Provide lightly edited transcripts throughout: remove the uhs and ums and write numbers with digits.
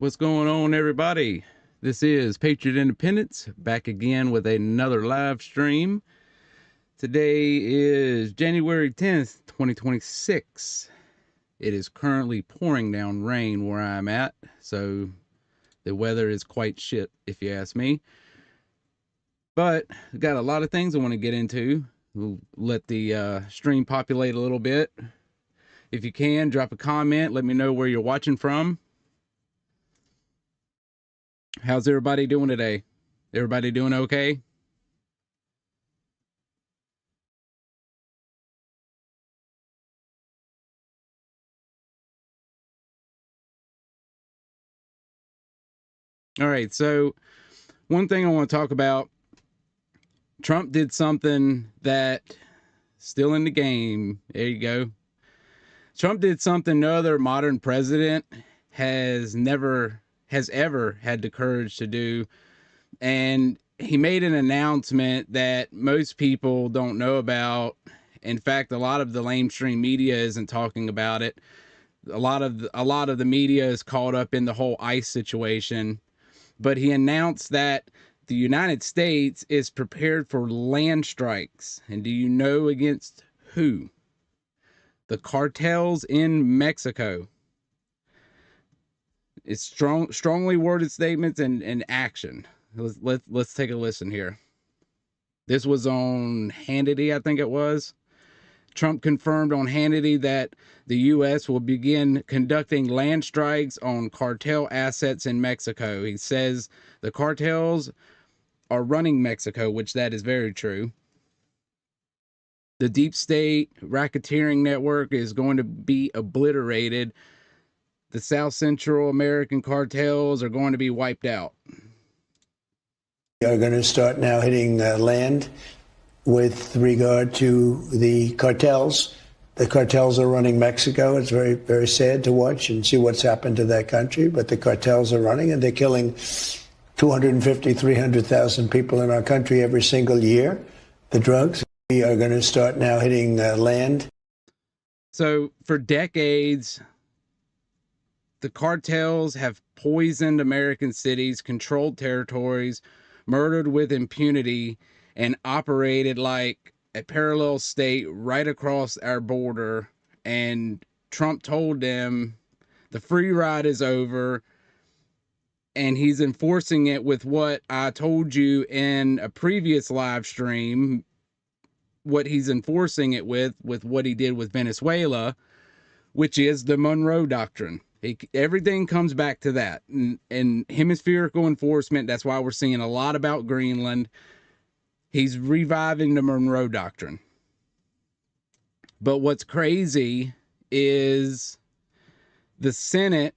What's going on, everybody? This is Patriot Independence, back again with another live stream. Today is January 10th, 2026. It is currently pouring down rain where I'm at, so the weather is quite shit, if you ask me. But I've got a lot of things I want to get into. We'll let the stream populate a little bit. If you can, drop a comment. Let me know where you're watching from. How's everybody doing today? Everybody doing okay? All right, so one thing I want to talk about, Trump did something that, still in the game, there you go. Trump did something no other modern president has ever had the courage to do. And he made an announcement that most people don't know about. In fact, a lot of the mainstream media isn't talking about it. A lot of the media is caught up in the whole ICE situation. But he announced that the United States is prepared for land strikes. And do you know against who? The cartels in Mexico. It's strongly worded statements and action. Let's take a listen here. This was on Hannity, I think it was. Trump confirmed on Hannity that the U.S. will begin conducting land strikes on cartel assets in Mexico. He says the cartels are running Mexico, which that is very true. The deep state racketeering network is going to be obliterated. The South Central American cartels are going to be wiped out. We are going to start now hitting land with regard to the cartels. The cartels are running Mexico. It's very, very sad to watch and see what's happened to that country, but the cartels are running and they're killing 250, 300,000 people in our country every single year. The drugs. We are going to start now hitting land. So for decades, the cartels have poisoned American cities, controlled territories, murdered with impunity, and operated like a parallel state right across our border. And Trump told them the free ride is over, and he's enforcing it with what I told you in a previous live stream, what he's enforcing it with what he did with Venezuela, which is the Monroe Doctrine. Everything comes back to that. And hemispherical enforcement, that's why we're seeing a lot about Greenland. He's reviving the Monroe Doctrine. But what's crazy is the Senate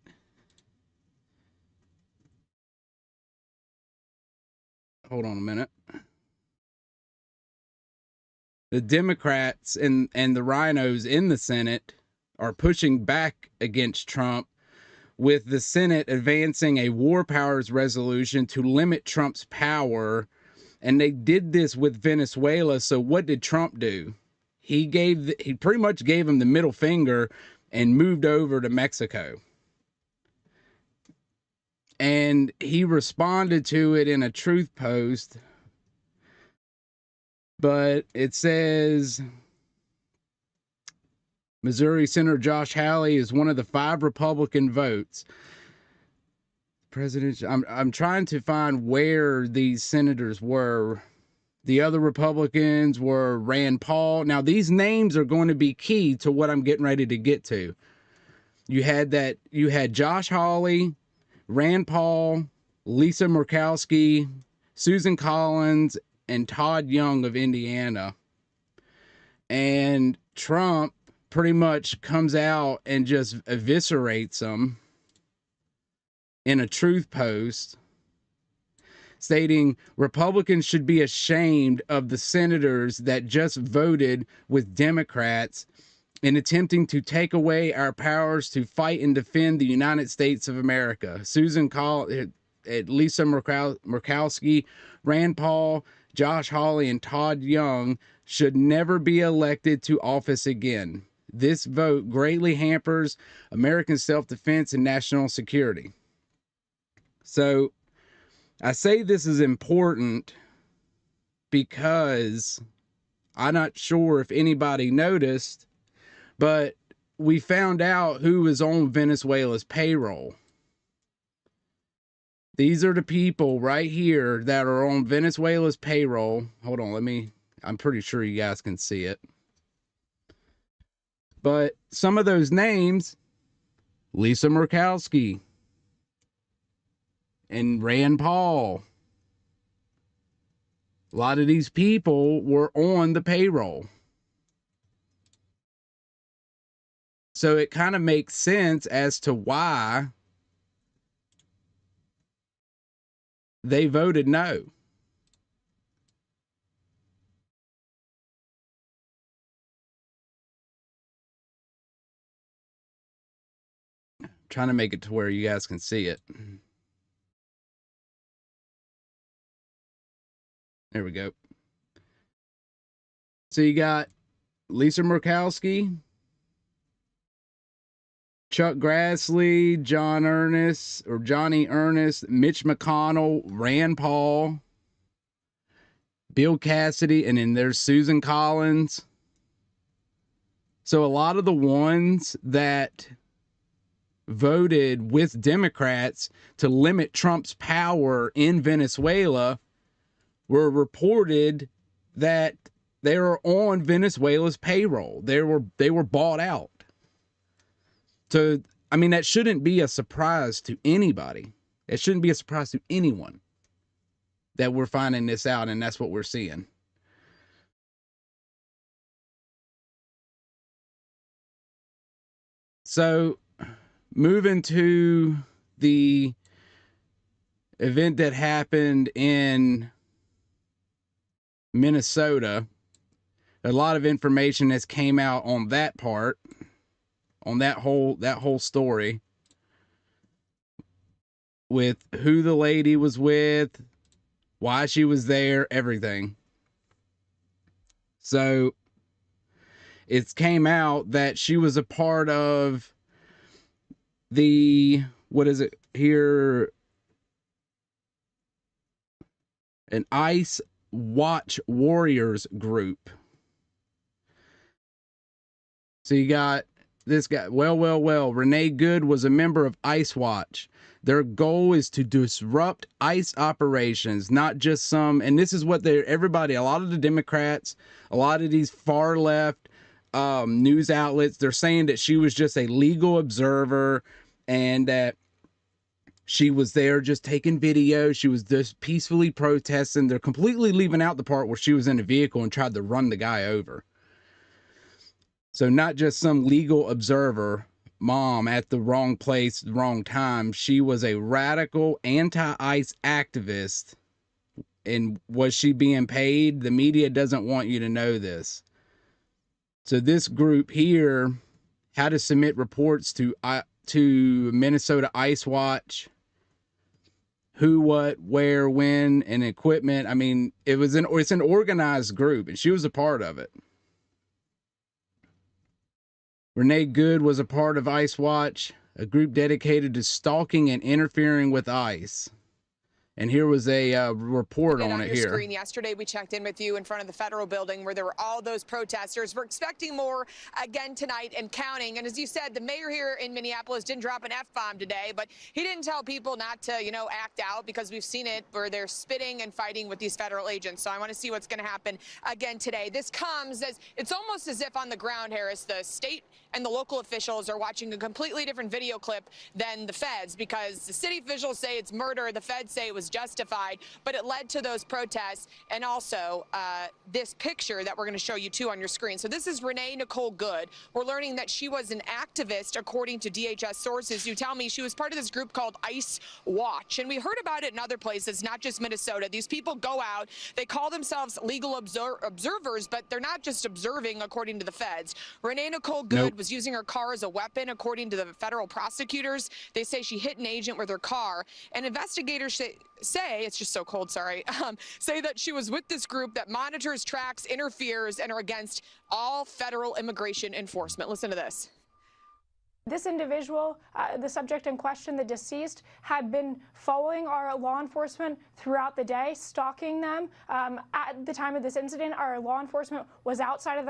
hold on a minute. The Democrats and the rhinos in the Senate are pushing back against Trump, with the Senate advancing a war powers resolution to limit Trump's power. And they did this with Venezuela. So what did Trump do? He pretty much gave him the middle finger and moved over to Mexico. And he responded to it in a truth post. But it says Missouri Senator Josh Hawley is one of the 5 Republican votes. I'm trying to find where these senators were. The other Republicans were Rand Paul. Now, these names are going to be key to what I'm getting ready to get to. You had Josh Hawley, Rand Paul, Lisa Murkowski, Susan Collins, and Todd Young of Indiana. And Trump pretty much comes out and just eviscerates them in a truth post, stating Republicans should be ashamed of the senators that just voted with Democrats in attempting to take away our powers to fight and defend the United States of America. Susan Collins, Lisa Murkowski, Rand Paul, Josh Hawley, and Todd Young should never be elected to office again. This vote greatly hampers American self-defense and national security. So I say this is important because I'm not sure if anybody noticed, but we found out who was on Venezuela's payroll. These are the people right here that are on Venezuela's payroll. Hold on, I'm pretty sure you guys can see it. But some of those names, Lisa Murkowski and Rand Paul, a lot of these people were on the payroll. So it kind of makes sense as to why they voted no. I'm trying to make it to where you guys can see it. There we go. So you got Lisa Murkowski, Chuck Grassley, Johnny Ernest, Mitch McConnell, Rand Paul, Bill Cassidy, and then there's Susan Collins. So a lot of the ones that voted with Democrats to limit Trump's power in Venezuela were reported that they were on Venezuela's payroll. They were bought out. So, I mean, that shouldn't be a surprise to anybody. It shouldn't be a surprise to anyone that we're finding this out, and that's what we're seeing. So, moving to the event that happened in Minnesota, a lot of information has came out on that part, on that whole story, with who the lady was with, why she was there, everything. So it came out that she was a part of the, what is it here? An ICE Watch Warriors group. So you got this guy, well. Renee Good was a member of ICE Watch. Their goal is to disrupt ICE operations, not just some, and this is what everybody, a lot of the Democrats, a lot of these far left news outlets, they're saying that she was just a legal observer and that she was there just taking video. She was just peacefully protesting. They're completely leaving out the part where she was in a vehicle and tried to run the guy over. So not just some legal observer mom at the wrong place, the wrong time. She was a radical anti-ICE activist. And was she being paid? The media doesn't want you to know this. So this group here had to submit reports to Minnesota ICE Watch. Who, what, where, when, and equipment. I mean, it's an organized group, and she was a part of it. Renee Good was a part of ICE Watch, a group dedicated to stalking and interfering with ICE. And here was a report on it here. Screen yesterday, we checked in with you in front of the federal building where there were all those protesters. We're expecting more again tonight and counting. And as you said, the mayor here in Minneapolis didn't drop an F-bomb today, but he didn't tell people not to, act out, because we've seen it where they're spitting and fighting with these federal agents. So I want to see what's going to happen again today. This comes as it's almost as if on the ground, Harris, the state and the local officials are watching a completely different video clip than the feds, because the city officials say it's murder. The feds say it was justified, but it led to those protests and also this picture that we're going to show you too on your screen. So this is Renee Nicole Good. We're learning that she was an activist, according to DHS sources. You tell me she was part of this group called ICE Watch, and we heard about it in other places, not just Minnesota. These people go out, they call themselves legal observers, but they're not just observing, according to the feds. Renee Nicole Good was using her car as a weapon, according to the federal prosecutors. They say she hit an agent with her car, and investigators say, it's just so cold, sorry, say that she was with this group that monitors, tracks, interferes, and are against all federal immigration enforcement. Listen to this. This individual, the subject in question, the deceased, had been following our law enforcement throughout the day, stalking them. At the time of this incident, our law enforcement was outside of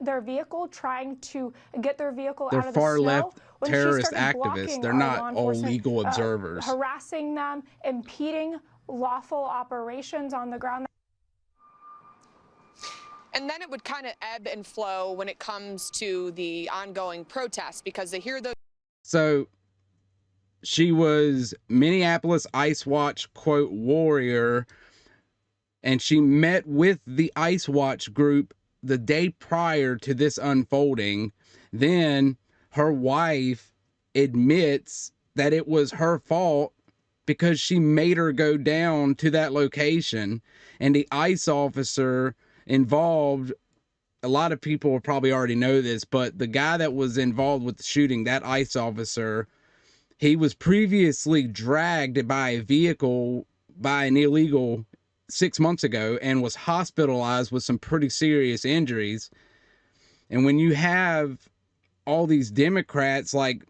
their vehicle, trying to get their vehicle out of the snow. They're far left when terrorist she started activists. blocking They're our not law all enforcement, legal observers. harassing them, impeding lawful operations on the ground. And then it would kind of ebb and flow when it comes to the ongoing protests, because they hear those. So she was Minneapolis Ice Watch, quote, warrior, and she met with the Ice Watch group the day prior to this unfolding. Then her wife admits that it was her fault because she made her go down to that location, and the ICE officer involved, a lot of people will probably already know this, but the guy that was involved with the shooting, that ICE officer, he was previously dragged by a vehicle by an illegal 6 months ago and was hospitalized with some pretty serious injuries. And when you have all these Democrats like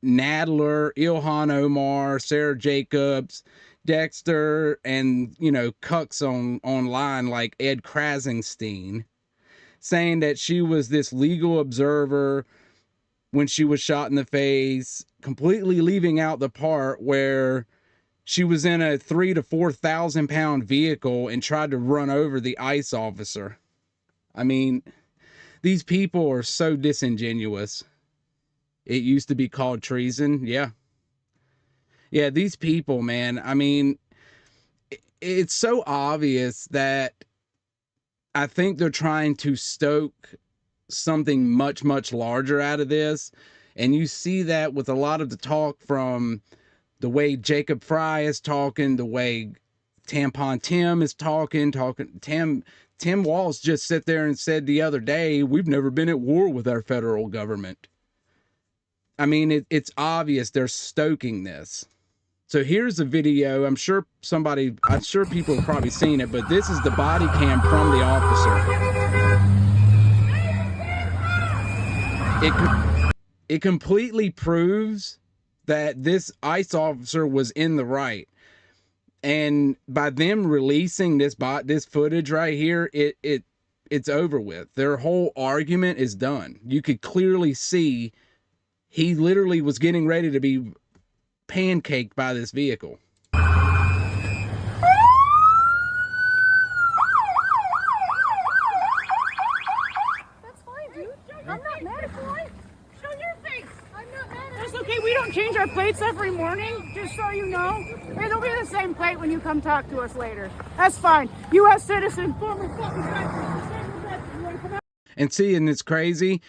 Nadler, Ilhan Omar, Sarah Jacobs, Dexter, and, you know, cucks online like Ed Krasenstein, saying that she was this legal observer when she was shot in the face, completely leaving out the part where she was in a 3,000 to 4,000 pound vehicle and tried to run over the ICE officer. I mean, these people are so disingenuous. It used to be called treason. Yeah. Yeah, these people, man, I mean, it's so obvious that I think they're trying to stoke something much, much larger out of this. And you see that with a lot of the talk from the way Jacob Fry is talking, the way Tampon Tim is talking. Tim Walz just sat there and said the other day, we've never been at war with our federal government. I mean, it's obvious they're stoking this. So here's a video. I'm sure people have probably seen it, but this is the body cam from the officer. It completely proves that this ICE officer was in the right. And by them releasing this footage right here, it's over with. Their whole argument is done. You could clearly see he literally was getting ready to be pancaked by this vehicle. That's fine, dude. I'm not mad at you. Show your face. I'm not mad at you. That's okay. We don't change our plates every morning, just so you know. It'll be the same plate when you come talk to us later. That's fine. U.S. citizen, former fucking veteran. And see, and it's crazy.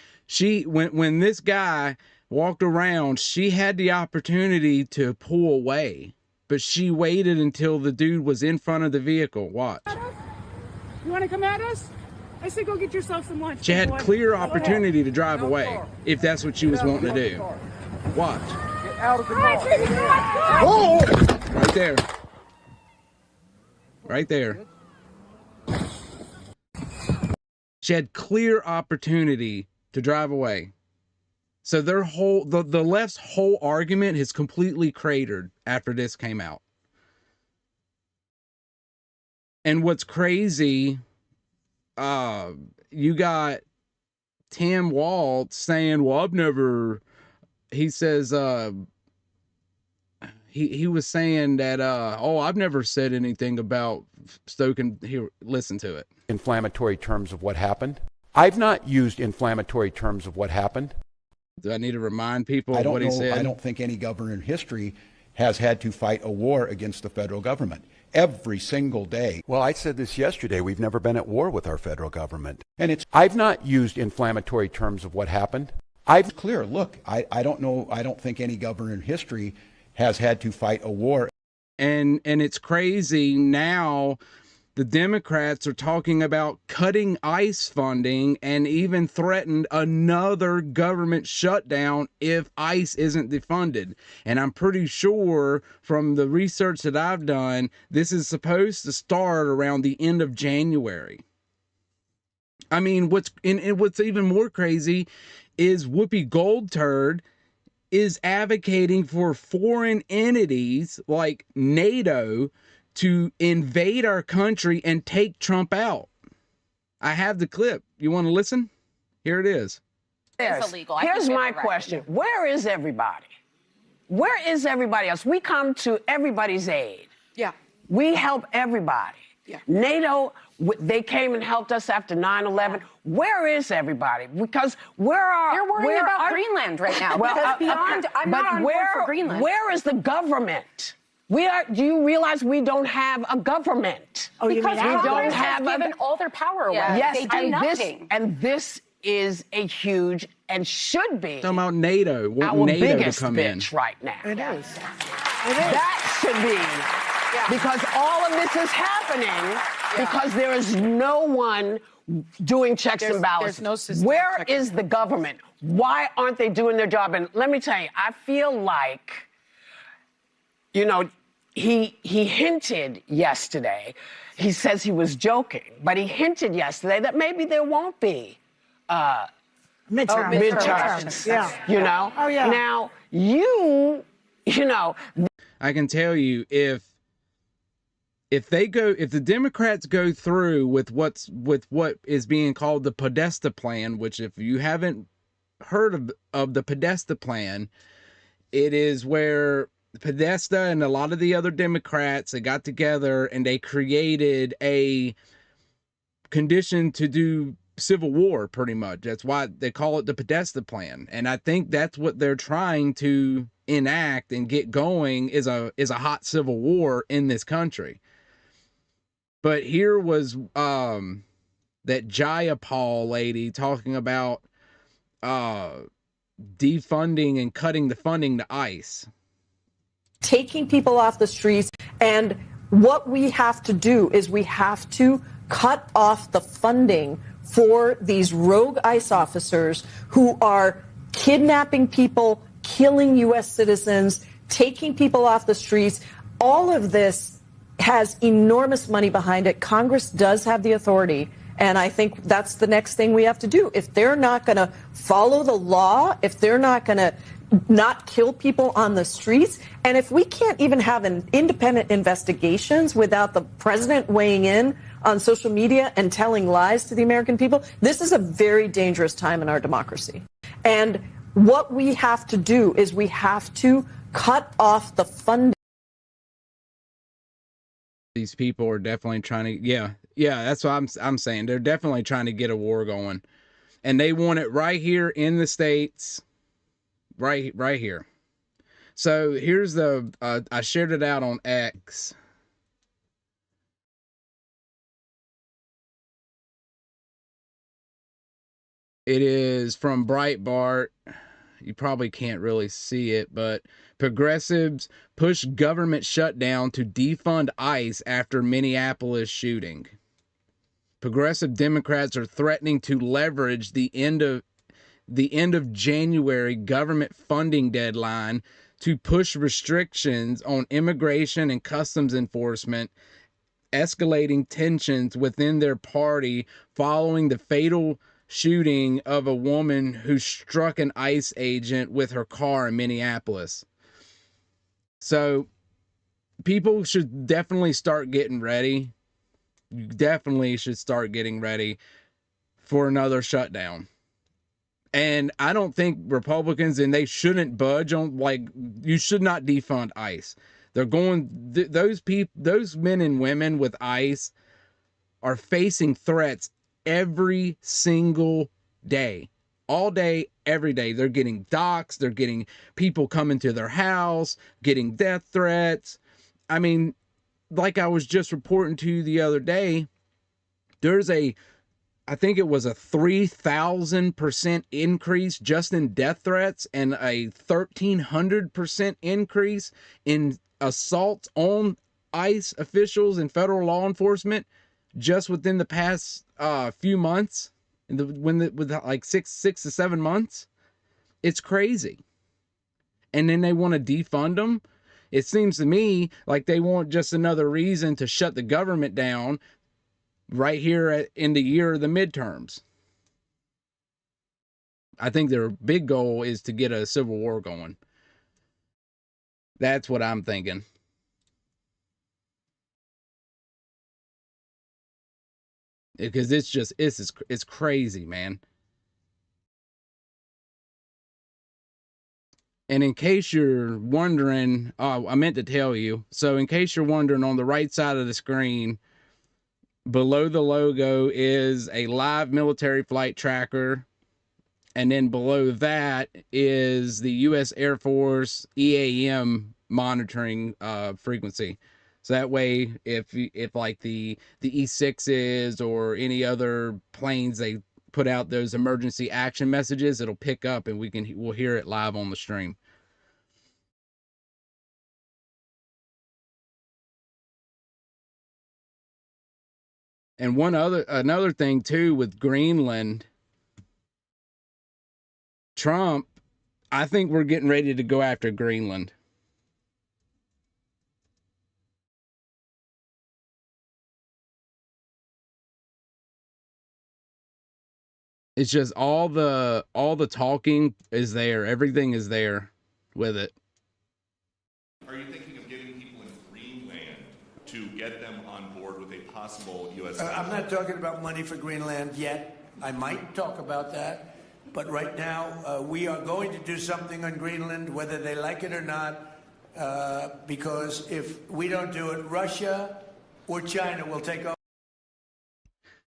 When this guy walked around, she had the opportunity to pull away, but she waited until the dude was in front of the vehicle. Watch. You want to come at us? I said go get yourself some lunch. She had clear opportunity to drive away if that's what she was wanting to do. Watch. Get out of the car. Whoa! Right there. Right there. She had clear opportunity to drive away. So their the left's whole argument has completely cratered after this came out. And what's crazy, you got Tim Walz saying, well, he says, he was saying that, I've never said anything about stoking. Here, listen to it. Inflammatory terms of what happened. I've not used inflammatory terms of what happened. Do I need to remind people of what he said? I don't think any governor in history has had to fight a war against the federal government every single day. Well, I said this yesterday. We've never been at war with our federal government. And it's I've not used inflammatory terms of what happened. I've clear. Look, I don't know. I don't think any governor in history has had to fight a war. And it's crazy now. The Democrats are talking about cutting ICE funding and even threatened another government shutdown if ICE isn't defunded. And I'm pretty sure from the research that I've done, this is supposed to start around the end of January. I mean, what's even more crazy is Whoopi Goldberg is advocating for foreign entities like NATO to invade our country and take Trump out. I have the clip. You want to listen? Here it is. It's illegal. Here's my question. Where is everybody? Where is everybody else? We come to everybody's aid. Yeah. We help everybody. Yeah. NATO, they came and helped us after 9/11. Where is everybody? Because You're worried about Greenland right now. Well, because beyond, I'm not on board for Greenland. Where is the government? Do you realize we don't have a government? Oh, because we don't have given all their power away. Yeah. Yes, they do nothing. This is a huge and should be talking about NATO. Our NATO biggest to come bitch in right now. It is. That should be because all of this is happening because there is no one doing checks and balances. There's no system. Where is the government? Why aren't they doing their job? And let me tell you, I feel like, you know, he hinted yesterday. He says he was joking, but he hinted yesterday that maybe there won't be midterms. Yeah. You know? Oh, yeah. Now, you know. I can tell you if the Democrats go through with what is being called the Podesta plan, which if you haven't heard of the Podesta plan, it is where Podesta and a lot of the other Democrats, they got together and they created a condition to do civil war, pretty much. That's why they call it the Podesta plan. And I think that's what they're trying to enact and get going is a hot civil war in this country. But here was that Jayapal lady talking about defunding and cutting the funding to ICE. Taking people off the streets. And what we have to do is we have to cut off the funding for these rogue ICE officers who are kidnapping people, killing U.S. citizens, taking people off the streets. All of this has enormous money behind it. Congress does have the authority. And I think that's the next thing we have to do. If they're not going to follow the law, if they're not going to not kill people on the streets, and if we can't even have an independent investigations without the president weighing in on social media and telling lies to the American people, this is a very dangerous time in our democracy. And what we have to do is we have to cut off the funding. These people are definitely trying to, yeah, that's what I'm saying. They're definitely trying to get a war going, and they want it right here in the States, right here. So here's I shared it out on X. It is from Breitbart. You probably can't really see it, but progressives push government shutdown to defund ICE after Minneapolis shooting. Progressive Democrats are threatening to leverage the end of January government funding deadline to push restrictions on immigration and customs enforcement, escalating tensions within their party following the fatal shooting of a woman who struck an ICE agent with her car in Minneapolis. So people should definitely start getting ready. You definitely should start getting ready for another shutdown. And I don't think Republicans, and they shouldn't budge on, like, you should not defund ICE. They're going, those men and women with ICE are facing threats every single day, all day, every day. They're getting doxxed. They're getting people coming to their house, getting death threats. I mean, like I was just reporting to you the other day, I think it was a 3,000% increase just in death threats and a 1,300% increase in assaults on ICE officials and federal law enforcement just within the past few months, with like six to 7 months. It's crazy. And then they want to defund them. It seems to me like they want just another reason to shut the government down right here in the year of the midterms. I think their big goal is to get a civil war going. That's what I'm thinking. Because it's crazy, man. And in case you're wondering, I meant to tell you. So in case you're wondering, on the right side of the screen, below the logo is a live military flight tracker. And then below that is the U.S. Air Force EAM monitoring frequency. So that way, if like the E6s or any other planes, they put out those emergency action messages, it'll pick up and we'll hear it live on the stream. And another thing too with Greenland, Trump, I think we're getting ready to go after Greenland. It's just all the talking is there. Everything is there with it. Are you thinking of getting people in Greenland to get them on board with a possible U.S. I'm not talking about money for Greenland yet. I might talk about that. But right now, we are going to do something on Greenland, whether they like it or not, because if we don't do it, Russia or China will take over.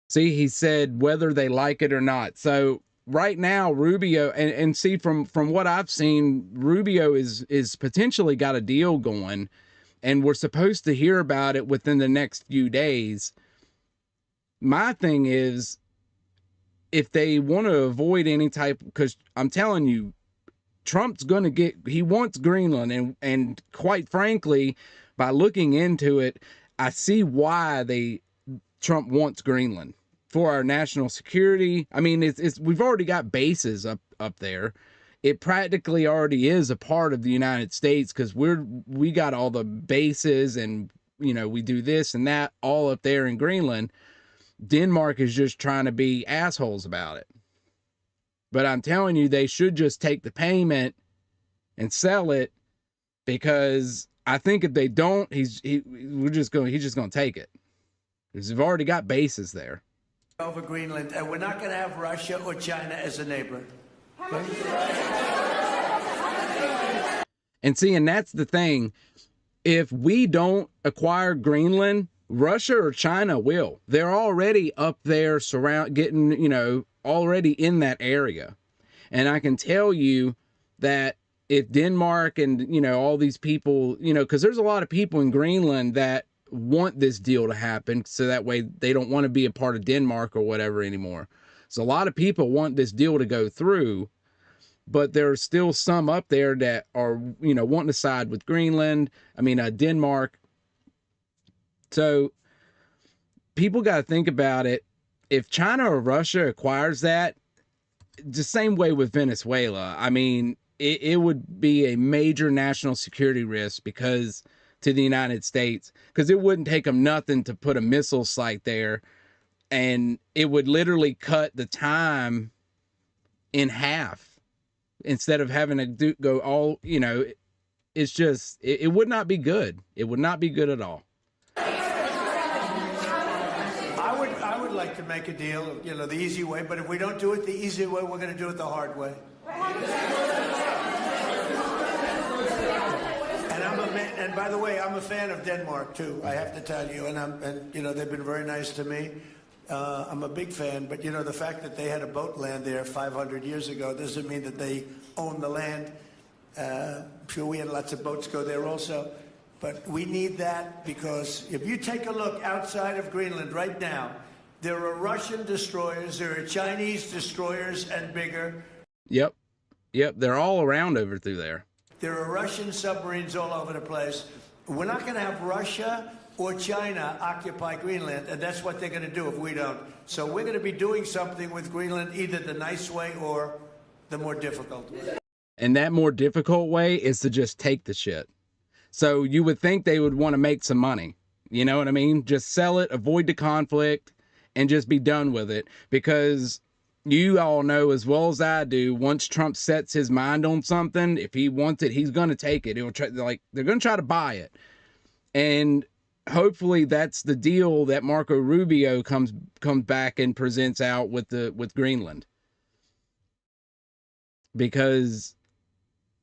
See, he said whether they like it or not. So right now, Rubio, and see from what I've seen, Rubio is potentially got a deal going, and we're supposed to hear about it within the next few days. My thing is, if they want to avoid any type, because I'm telling you, Trump's going to he wants Greenland, and quite frankly, by looking into it, I see why Trump wants Greenland for our national security. I mean, we've already got bases up there. It practically already is a part of the United States because we got all the bases, and we do this and that all up there in Greenland. Denmark is just trying to be assholes about it. But I'm telling you, they should just take the payment and sell it, because I think if they don't, he's just going to take it, because they've already got bases there. Over Greenland, and we're not going to have Russia or China as a neighbor. Okay? And see, and that's the thing. If we don't acquire Greenland, Russia or China will. They're already up there already in that area. And I can tell you that if Denmark and, all these people, because there's a lot of people in Greenland that want this deal to happen, so that way they don't want to be a part of Denmark or whatever anymore. So a lot of people want this deal to go through, but there's still some up there that are, wanting to side with Denmark. So people got to think about it. If China or Russia acquires that, the same way with Venezuela, I mean, it would be a major national security risk to the United States, because it wouldn't take them nothing to put a missile site there, and it would literally cut the time in half instead of having to go all, it's just, it would not be good. It would not be good at all. I would like to make a deal, the easy way, but if we don't do it the easy way, we're going to do it the hard way. And by the way, I'm a fan of Denmark too, I have to tell you, and they've been very nice to me. I'm a big fan, but the fact that they had a boat land there 500 years ago doesn't mean that they own the land. I'm sure we had lots of boats go there also, but we need that, because if you take a look outside of Greenland right now, there are Russian destroyers, there are Chinese destroyers and bigger. Yep, they're all around over through there. There are Russian submarines all over the place. We're not going to have Russia or China occupy Greenland, and that's what they're going to do if we don't. So we're going to be doing something with Greenland, either the nice way or the more difficult way. And that more difficult way is to just take the shit. So you would think they would want to make some money. You know what I mean? Just sell it, avoid the conflict, and just be done with it. Because, you all know as well as I do, once Trump sets his mind on something, if he wants it, he's going to take it. He'll try, like, they're going to try to buy it. And hopefully that's the deal that Marco Rubio comes back and presents out with Greenland. Because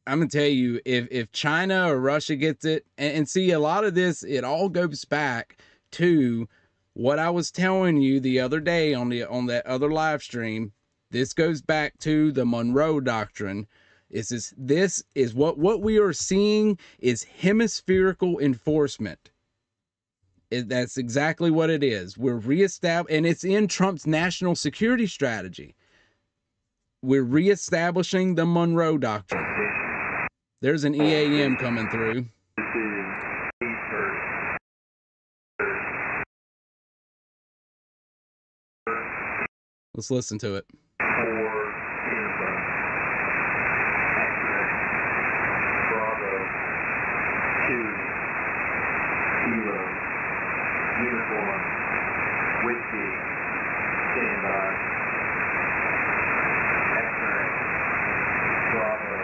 I'm going to tell you, if China or Russia gets it, and see, a lot of this, it all goes back to what I was telling you the other day on that other live stream. This goes back to the Monroe Doctrine. This is what we are seeing is hemispherical enforcement. That's exactly what it is. We're reestablishing, and it's in Trump's national security strategy. We're reestablishing the Monroe Doctrine. There's an EAM coming through. Let's listen to it. Uniform, whiskey, standby, X-ray, Bravo,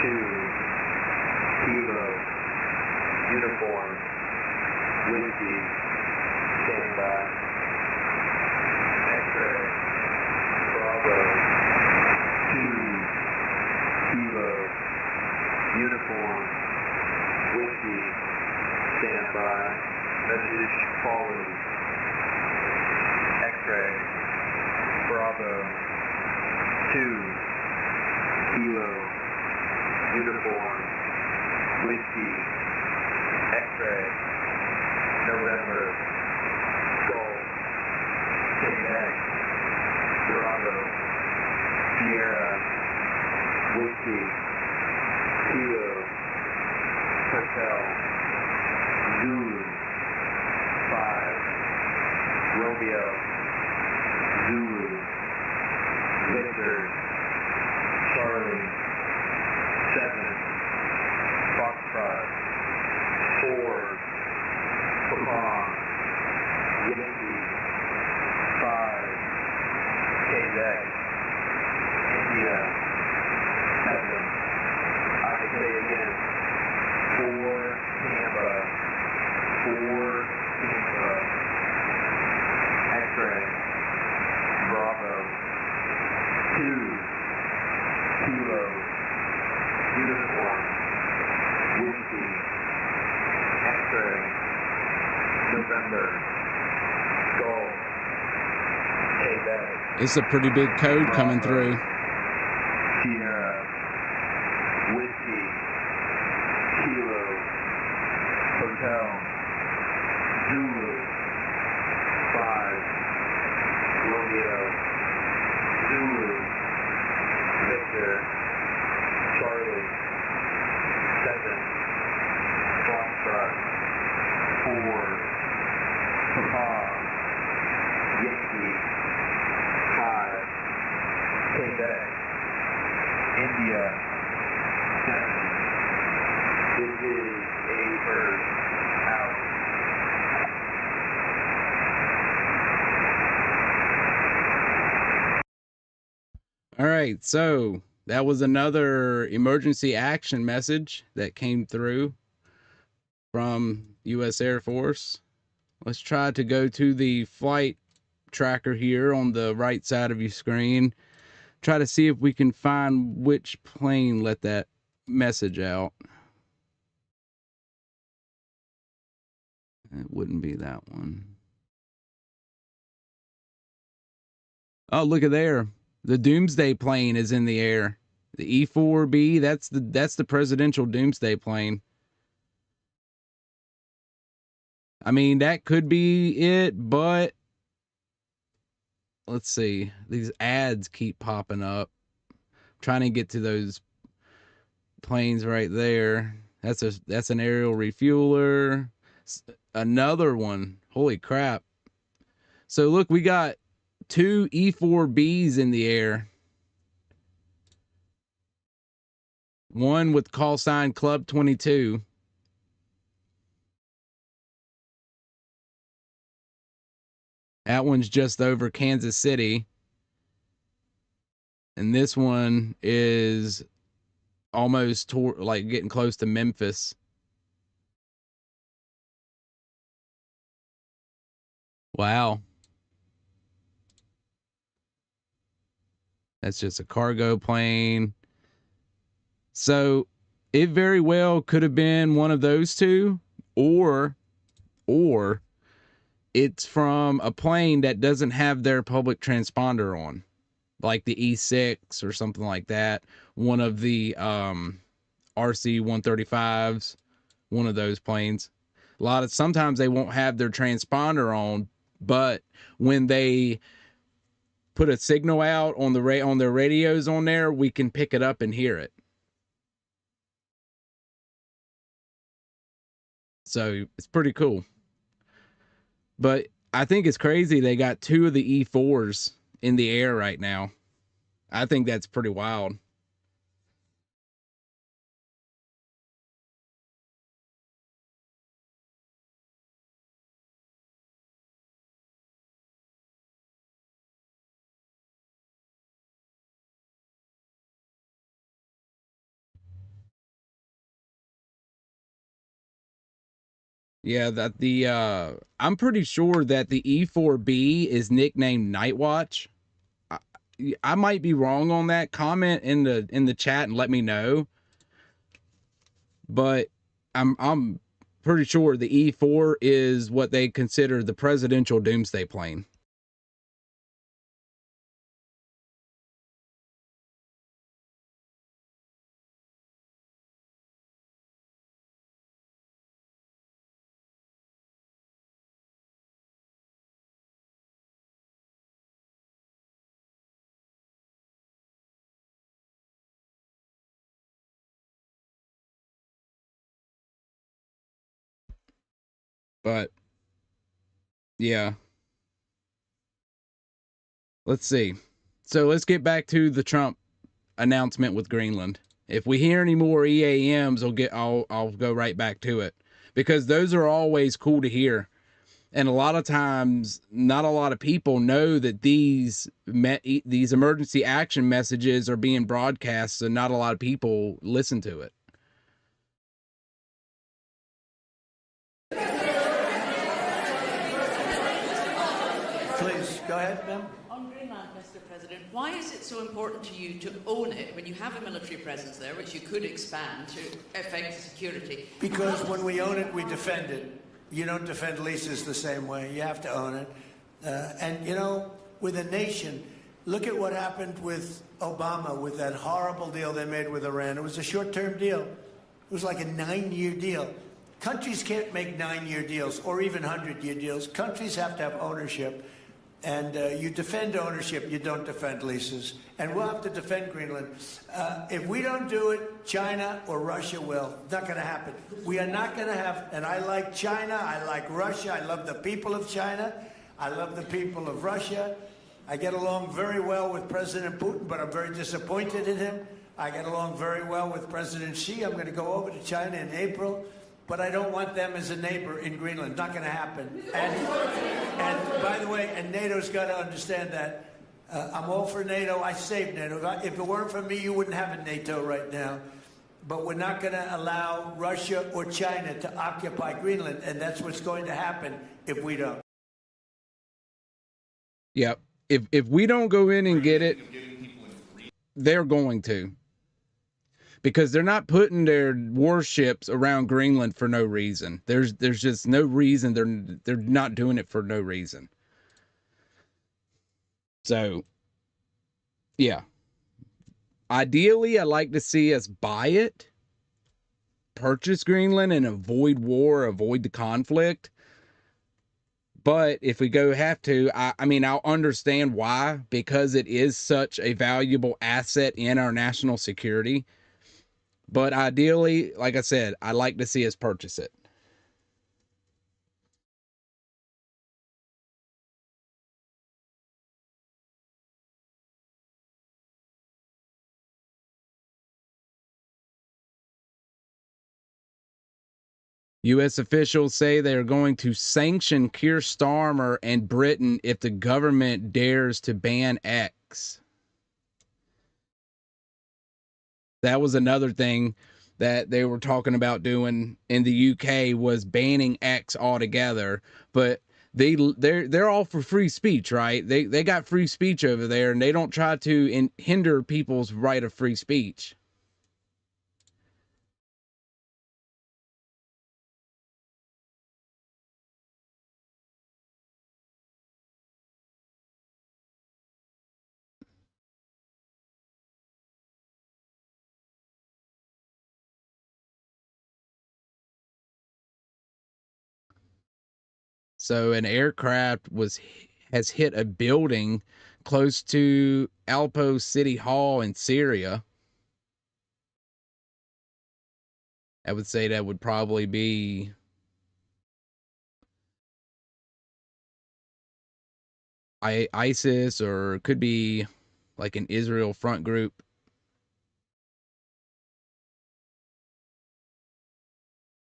2, Kilo, uniform, whiskey, standby, X-ray, Bravo, 2, Kilo, uniform, whiskey, standby. Message following. X-ray. Bravo. 2. Kilo. Uniform. Whiskey. X-ray. November. Golf. Quebec. Bravo. Sierra. Whiskey. Kilo. Hotel. Zulu. 5, Romeo, Zulu, Victor, Charlie, 7, Foxtrot, 4, Papa, Yankee, 5, Quebec, India, 7, I can say again, 4, Tampa, 4, X-ray, Bravo, 2, Kilo, uniform, whiskey, X-ray, November, Golf, Quebec. It's a pretty big code coming through. Sierra, whiskey, Kilo, Hotel, Zulu, 5, Romeo, Zulu, Victor, Charlie, 7, Foxtrot, 4, Papa, Yankee, 5, Quebec, India, 7. This is a first out. All right, so that was another emergency action message that came through from U.S. Air Force. Let's try to go to the flight tracker here on the right side of your screen. Try to see if we can find which plane let that message out. It wouldn't be that one. Oh, look at there. The Doomsday plane is in the air. The E-4B, that's the presidential Doomsday plane. I mean, that could be it, but let's see. These ads keep popping up. I'm trying to get to those planes right there. That's an aerial refueler. Another one. Holy crap. So look, we got 2 E-4Bs in the air. One with call sign Club 22. That one's just over Kansas City. And this one is almost like getting close to Memphis. Wow. That's just a cargo plane. So it very well could have been one of those two, or it's from a plane that doesn't have their public transponder on, like the E6 or something like that. One of the RC-135s, one of those planes. Sometimes they won't have their transponder on, but when they put a signal out on their radios on there, we can pick it up and hear it. So it's pretty cool. But I think it's crazy they got 2 of the E4s in the air right now. I think that's pretty wild. Yeah, I'm pretty sure that the E4B is nicknamed Nightwatch. I might be wrong on that. Comment in the chat and let me know. But I'm pretty sure the E4 is what they consider the presidential doomsday plane. But yeah. Let's see. So let's get back to the Trump announcement with Greenland. If we hear any more EAMs, I'll go right back to it, because those are always cool to hear. And a lot of times, not a lot of people know that these emergency action messages are being broadcast, so not a lot of people listen to it. Please, go ahead, ma'am. On Greenland, Mr. President, why is it so important to you to own it when you have a military presence there, which you could expand to affect security? Because when we own it, we defend it. You don't defend leases the same way. You have to own it. And, you know, with a nation, look at what happened with Obama, with that horrible deal they made with Iran. It was a short-term deal. It was like a 9-year deal. Countries can't make 9-year deals or even 100-year deals. Countries have to have ownership. And you defend ownership, you don't defend leases. And we'll have to defend Greenland. If we don't do it, China or Russia will. It's not going to happen. We are not going to have, and I like China, I like Russia, I love the people of China, I love the people of Russia. I get along very well with President Putin, but I'm very disappointed in him. I get along very well with President Xi. I'm going to go over to China in April. But I don't want them as a neighbor in Greenland. Not going to happen. And by the way, and NATO's got to understand that. I'm all for NATO. I saved NATO. If it weren't for me, you wouldn't have a NATO right now. But we're not going to allow Russia or China to occupy Greenland, and that's what's going to happen if we don't. Yep. If we don't go in and get it, they're going to. Because they're not putting their warships around Greenland for no reason. There's just no reason. They're not doing it for no reason. So, yeah. Ideally, I'd like to see us buy it, purchase Greenland, and avoid war, avoid the conflict. But if we have to, I mean, I'll understand why, because it is such a valuable asset in our national security. But ideally, like I said, I'd like to see us purchase it. U.S. officials say they are going to sanction Keir Starmer and Britain if the government dares to ban X. That was another thing that they were talking about doing in the UK, was banning X altogether. But they're all for free speech, right? They got free speech over there, and they don't try to hinder people's right of free speech. So an aircraft has hit a building close to Aleppo City Hall in Syria. I would say that would probably be ISIS, or it could be like an Israel front group.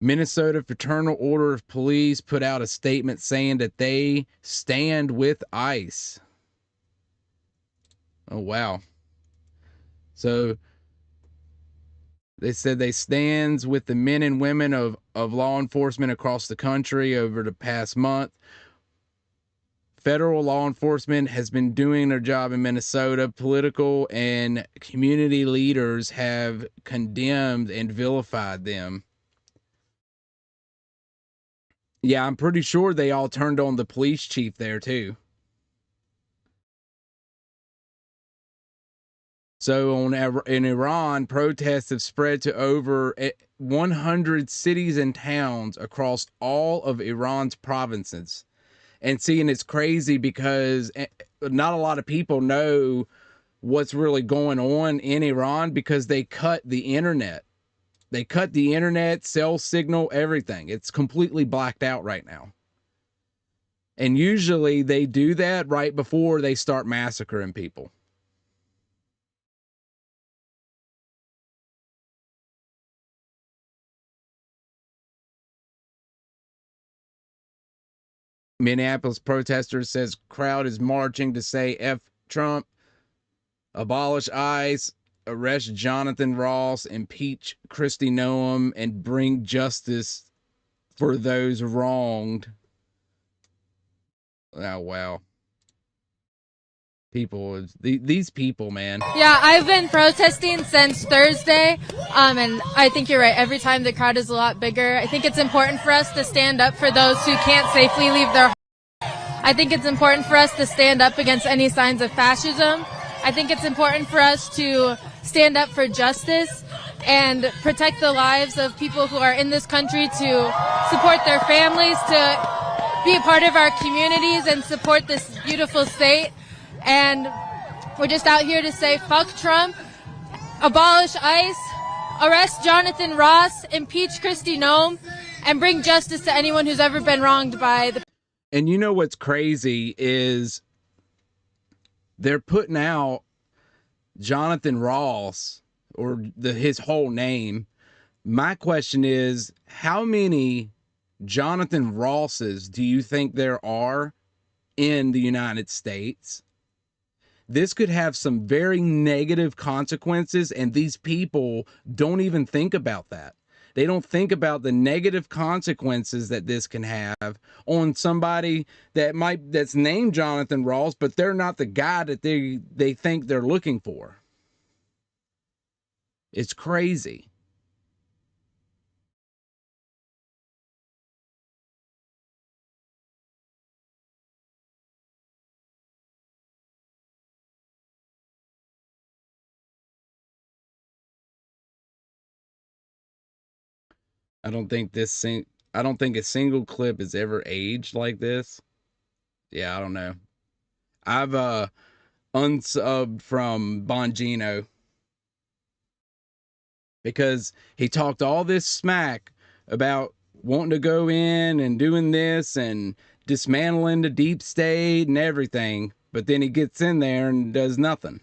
Minnesota Fraternal Order of Police put out a statement saying that they stand with ICE. Oh, wow. So they said they stands with the men and women of law enforcement across the country over the past month. Federal law enforcement has been doing their job in Minnesota. Political and community leaders have condemned and vilified them. Yeah, I'm pretty sure they all turned on the police chief there too. So in Iran, protests have spread to over 100 cities and towns across all of Iran's provinces. And seeing it's crazy because not a lot of people know what's really going on in Iran, because they cut the internet. They cut the internet, cell signal, everything. It's completely blacked out right now. And usually they do that right before they start massacring people. Minneapolis protesters says crowd is marching to say F Trump, abolish ICE, arrest Jonathan Ross, impeach Kristi Noem, and bring justice for those wronged. Oh, wow. People, these people, man. Yeah, I've been protesting since Thursday, and I think you're right. Every time the crowd is a lot bigger. I think it's important for us to stand up for those who can't safely leave their homes. I think it's important for us to stand up against any signs of fascism. I think it's important for us to stand up for justice and protect the lives of people who are in this country, to support their families, to be a part of our communities and support this beautiful state. And we're just out here to say, fuck Trump, abolish ICE, arrest Jonathan Ross, impeach Kristi Noem, and bring justice to anyone who's ever been wronged by the... And you know what's crazy is they're putting out Jonathan Ross, or his whole name. My question is, how many Jonathan Rosses do you think there are in the United States? This could have some very negative consequences, and these people don't even think about that. They don't think about the negative consequences that this can have on somebody that's named Jonathan Ross, but they're not the guy that they think they're looking for. It's crazy. I don't think a single clip has ever aged like this. Yeah, I don't know. I've unsubbed from Bongino because he talked all this smack about wanting to go in and doing this and dismantling the deep state and everything, but then he gets in there and does nothing.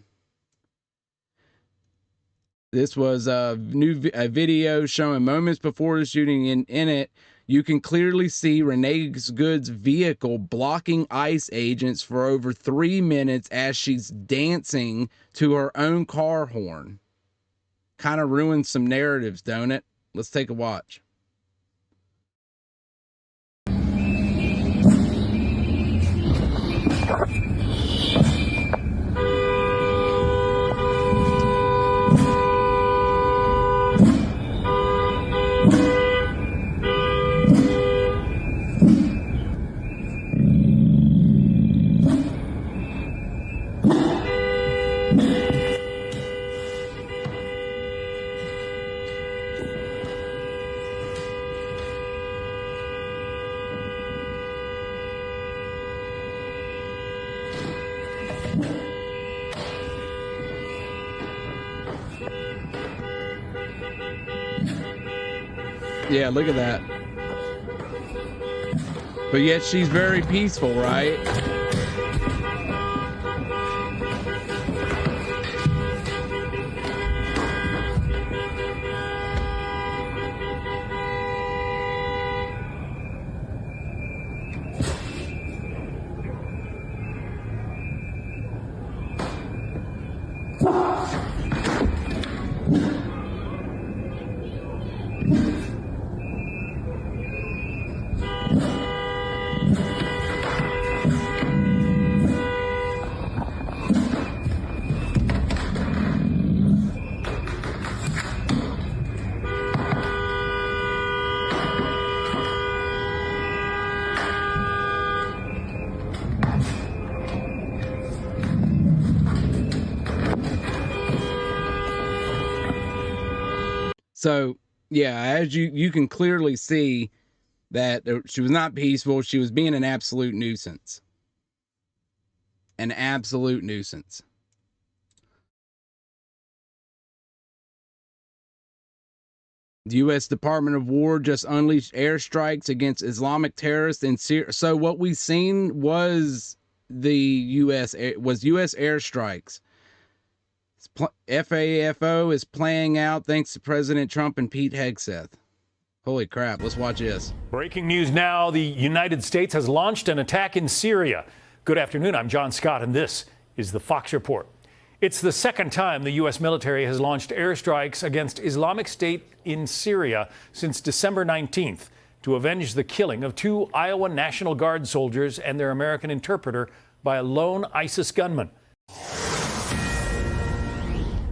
This was a video showing moments before the shooting. In it, you can clearly see Renee Good's vehicle blocking ICE agents for over 3 minutes as she's dancing to her own car horn. kind of ruins some narratives, don't it? Let's take a watch. Yeah, look at that. But yet she's very peaceful, right? So, yeah, as you can clearly see that she was not peaceful. She was being an absolute nuisance. An absolute nuisance. The U.S. Department of War just unleashed airstrikes against Islamic terrorists in Syria. So what we've seen was U.S. airstrikes. FAFO is playing out thanks to President Trump and Pete Hegseth. Holy crap, let's watch this. Breaking news now, the United States has launched an attack in Syria. Good afternoon, I'm John Scott, and this is the Fox Report. It's the second time the U.S. military has launched airstrikes against Islamic State in Syria since December 19th to avenge the killing of 2 Iowa National Guard soldiers and their American interpreter by a lone ISIS gunman.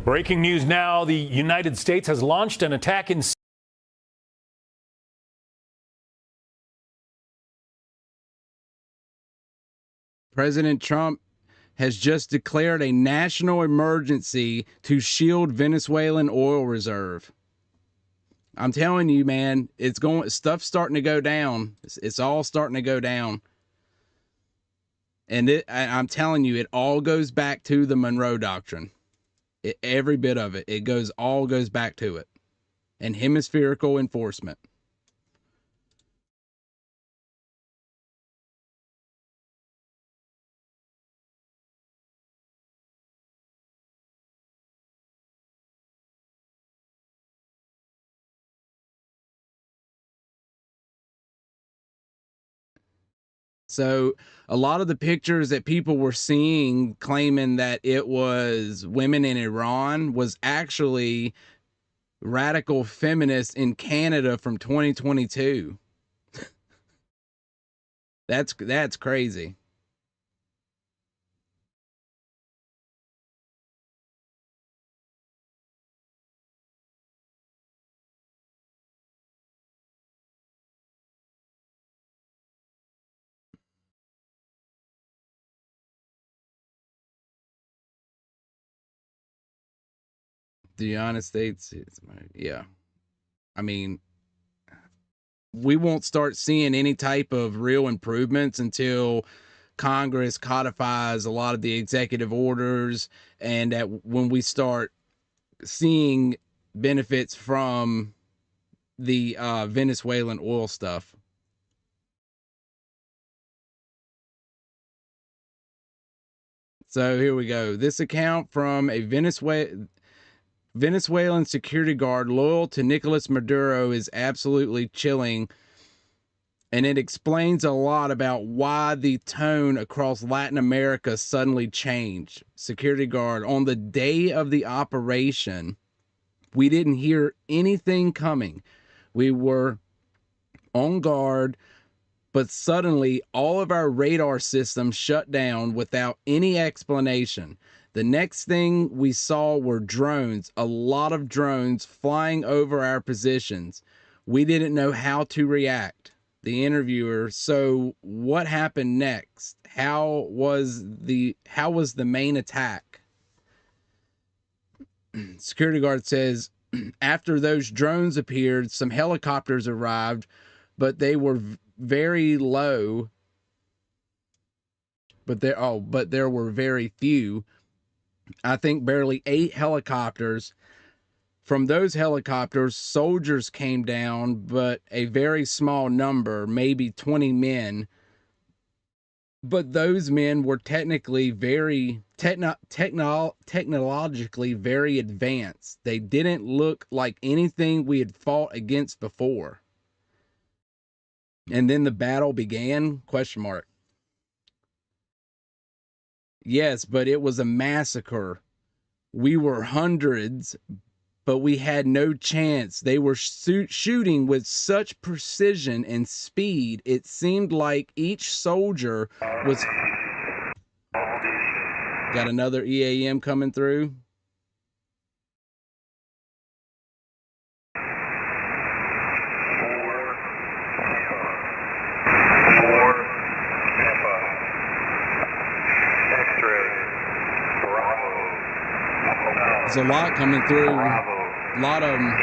Breaking news now, the United States has launched an attack in Syria. President Trump has just declared a national emergency to shield Venezuelan oil reserve. I'm telling you, man, stuff's starting to go down. It's all starting to go down. And I'm telling you, it all goes back to the Monroe Doctrine. Every bit of it. It all goes back to it. And hemispherical enforcement. So a lot of the pictures that people were seeing claiming that it was women in Iran was actually radical feminists in Canada from 2022. That's crazy. The United States, yeah. I mean, we won't start seeing any type of real improvements until Congress codifies a lot of the executive orders, and when we start seeing benefits from the Venezuelan oil stuff. So here we go. This account from a Venezuelan security guard loyal to Nicolas Maduro is absolutely chilling, and it explains a lot about why the tone across Latin America suddenly changed. Security guard, on the day of the operation, We didn't hear anything coming. We were on guard, but suddenly all of our radar systems shut down without any explanation. The next thing we saw were drones, a lot of drones flying over our positions. We didn't know how to react. The interviewer, so what happened next? How was the main attack? Security guard says, after those drones appeared, some helicopters arrived, but they were very low. But there were very few. I think barely 8 helicopters. From those helicopters, soldiers came down, but a very small number, maybe 20 men. But those men were technically very technologically very advanced. They didn't look like anything we had fought against before. And then the battle began? Question mark. Yes, but it was a massacre. We were hundreds, but we had no chance. They were shooting with such precision and speed, it seemed like each soldier was... Got another EAM coming through. There's a lot coming through. A lot of them.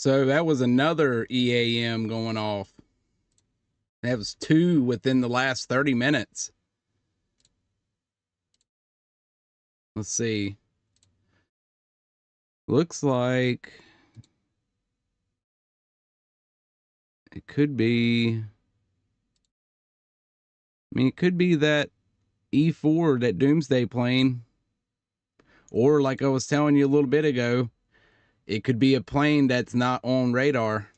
So that was another EAM going off. That was 2 within the last 30 minutes. Let's see. Looks like it could be... I mean, it could be that E4, that Doomsday plane. Or like I was telling you a little bit ago, it could be a plane that's not on radar.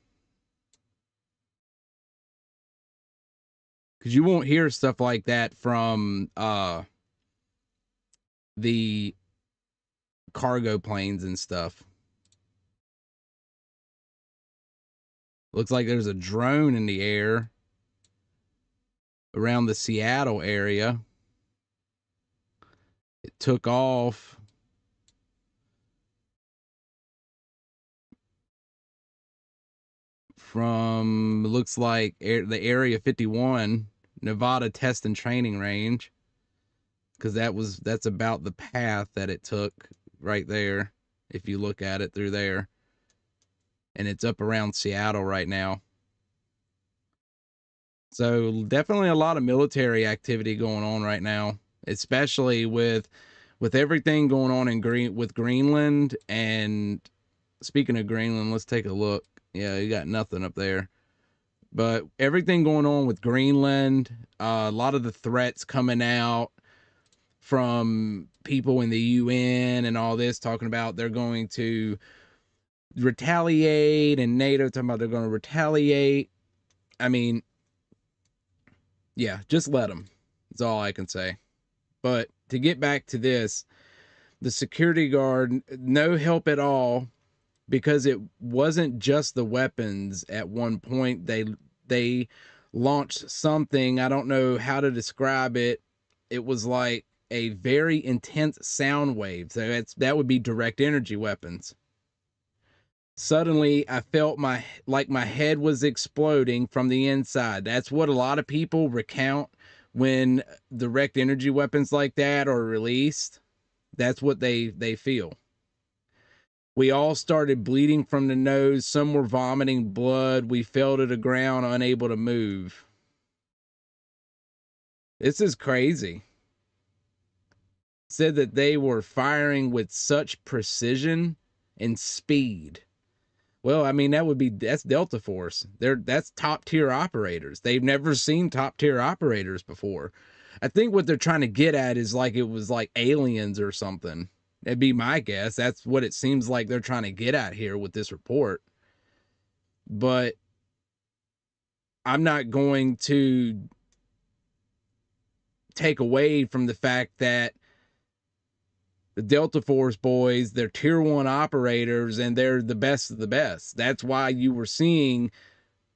Because you won't hear stuff like that from the cargo planes and stuff. Looks like there's a drone in the air around the Seattle area. It took off from, looks like, the Area 51 Nevada Test and Training Range, because that's about the path that it took right there, if you look at it through there. And it's up around Seattle right now. So definitely a lot of military activity going on right now, especially with everything going on with Greenland. And speaking of Greenland, let's take a look. Yeah, you got nothing up there. But everything going on with Greenland, a lot of the threats coming out from people in the UN and all this, talking about they're going to retaliate, and NATO talking about they're going to retaliate. I mean, yeah, just let them. That's all I can say. But to get back to this, the security guard, no help at all, because it wasn't just the weapons. At one point, they launched something, I don't know how to describe it. It was like a very intense sound wave. So that would be direct energy weapons. Suddenly, I felt my head was exploding from the inside. That's what a lot of people recount when direct energy weapons like that are released. That's what they feel. We all started bleeding from the nose. Some were vomiting blood. We fell to the ground, unable to move. This is crazy. Said that they were firing with such precision and speed. Well, I mean, that's Delta Force. That's top tier operators. They've never seen top tier operators before. I think what they're trying to get at is like it was like aliens or something. That'd be my guess. That's what it seems like they're trying to get at here with this report. But I'm not going to take away from the fact that the Delta Force boys, they're tier 1 operators, and they're the best of the best. That's why you were seeing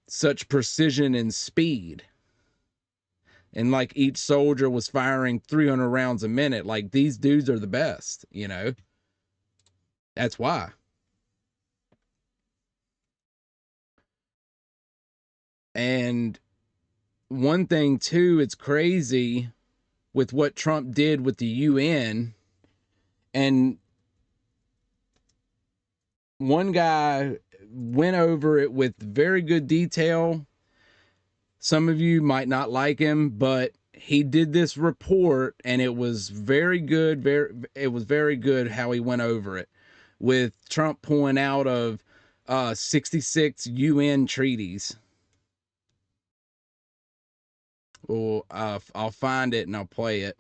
such precision and speed. And like each soldier was firing 300 rounds a minute. Like, these dudes are the best, you know? That's why. And one thing too, it's crazy with what Trump did with the UN. And one guy went over it with very good detail. Some of you might not like him, but he did this report, and it was very good. It was very good how he went over it, with Trump pulling out of 66 UN treaties. Well, I'll find it and I'll play it.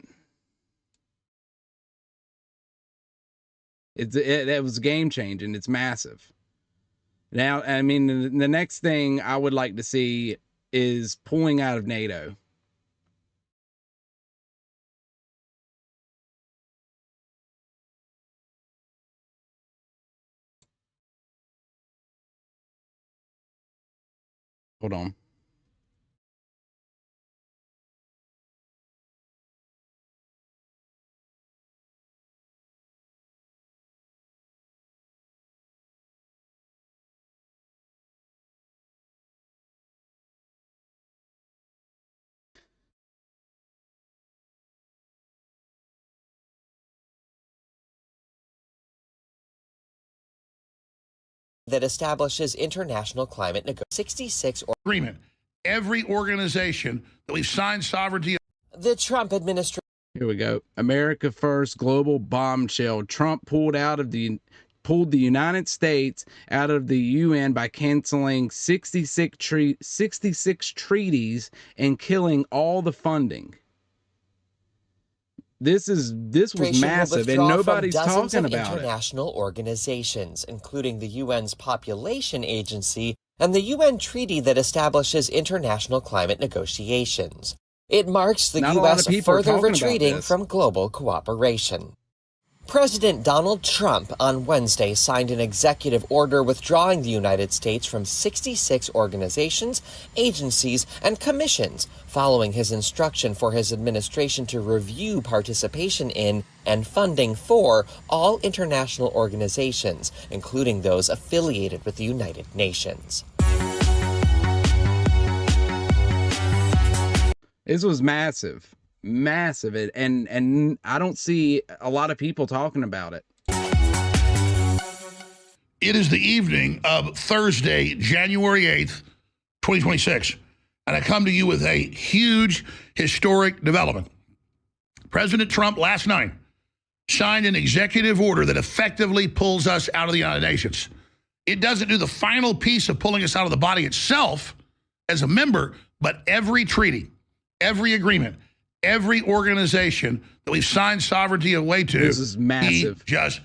It was game changing. It's massive. Now, I mean, the next thing I would like to see is pulling out of NATO. Hold on. That establishes international climate negotiations. 66 agreement. Every organization that we've signed sovereignty. The Trump administration. Here we go. America First global bombshell. Trump pulled the United States out of the UN by canceling 66 treaties and killing all the funding. This was massive, and nobody's talking about it. International organizations, including the UN's Population Agency and the UN treaty that establishes international climate negotiations. It marks the U.S. further retreating from global cooperation. President Donald Trump on Wednesday signed an executive order withdrawing the United States from 66 organizations, agencies, and commissions, following his instruction for his administration to review participation in and funding for all international organizations, including those affiliated with the United Nations. This was massive. Massive, and I don't see a lot of people talking about it. It is the evening of Thursday, January 8th, 2026, and I come to you with a huge historic development. President Trump last night signed an executive order that effectively pulls us out of the United Nations. It doesn't do the final piece of pulling us out of the body itself as a member, but every treaty, every agreement, every organization that we've signed sovereignty away to, this is massive. He just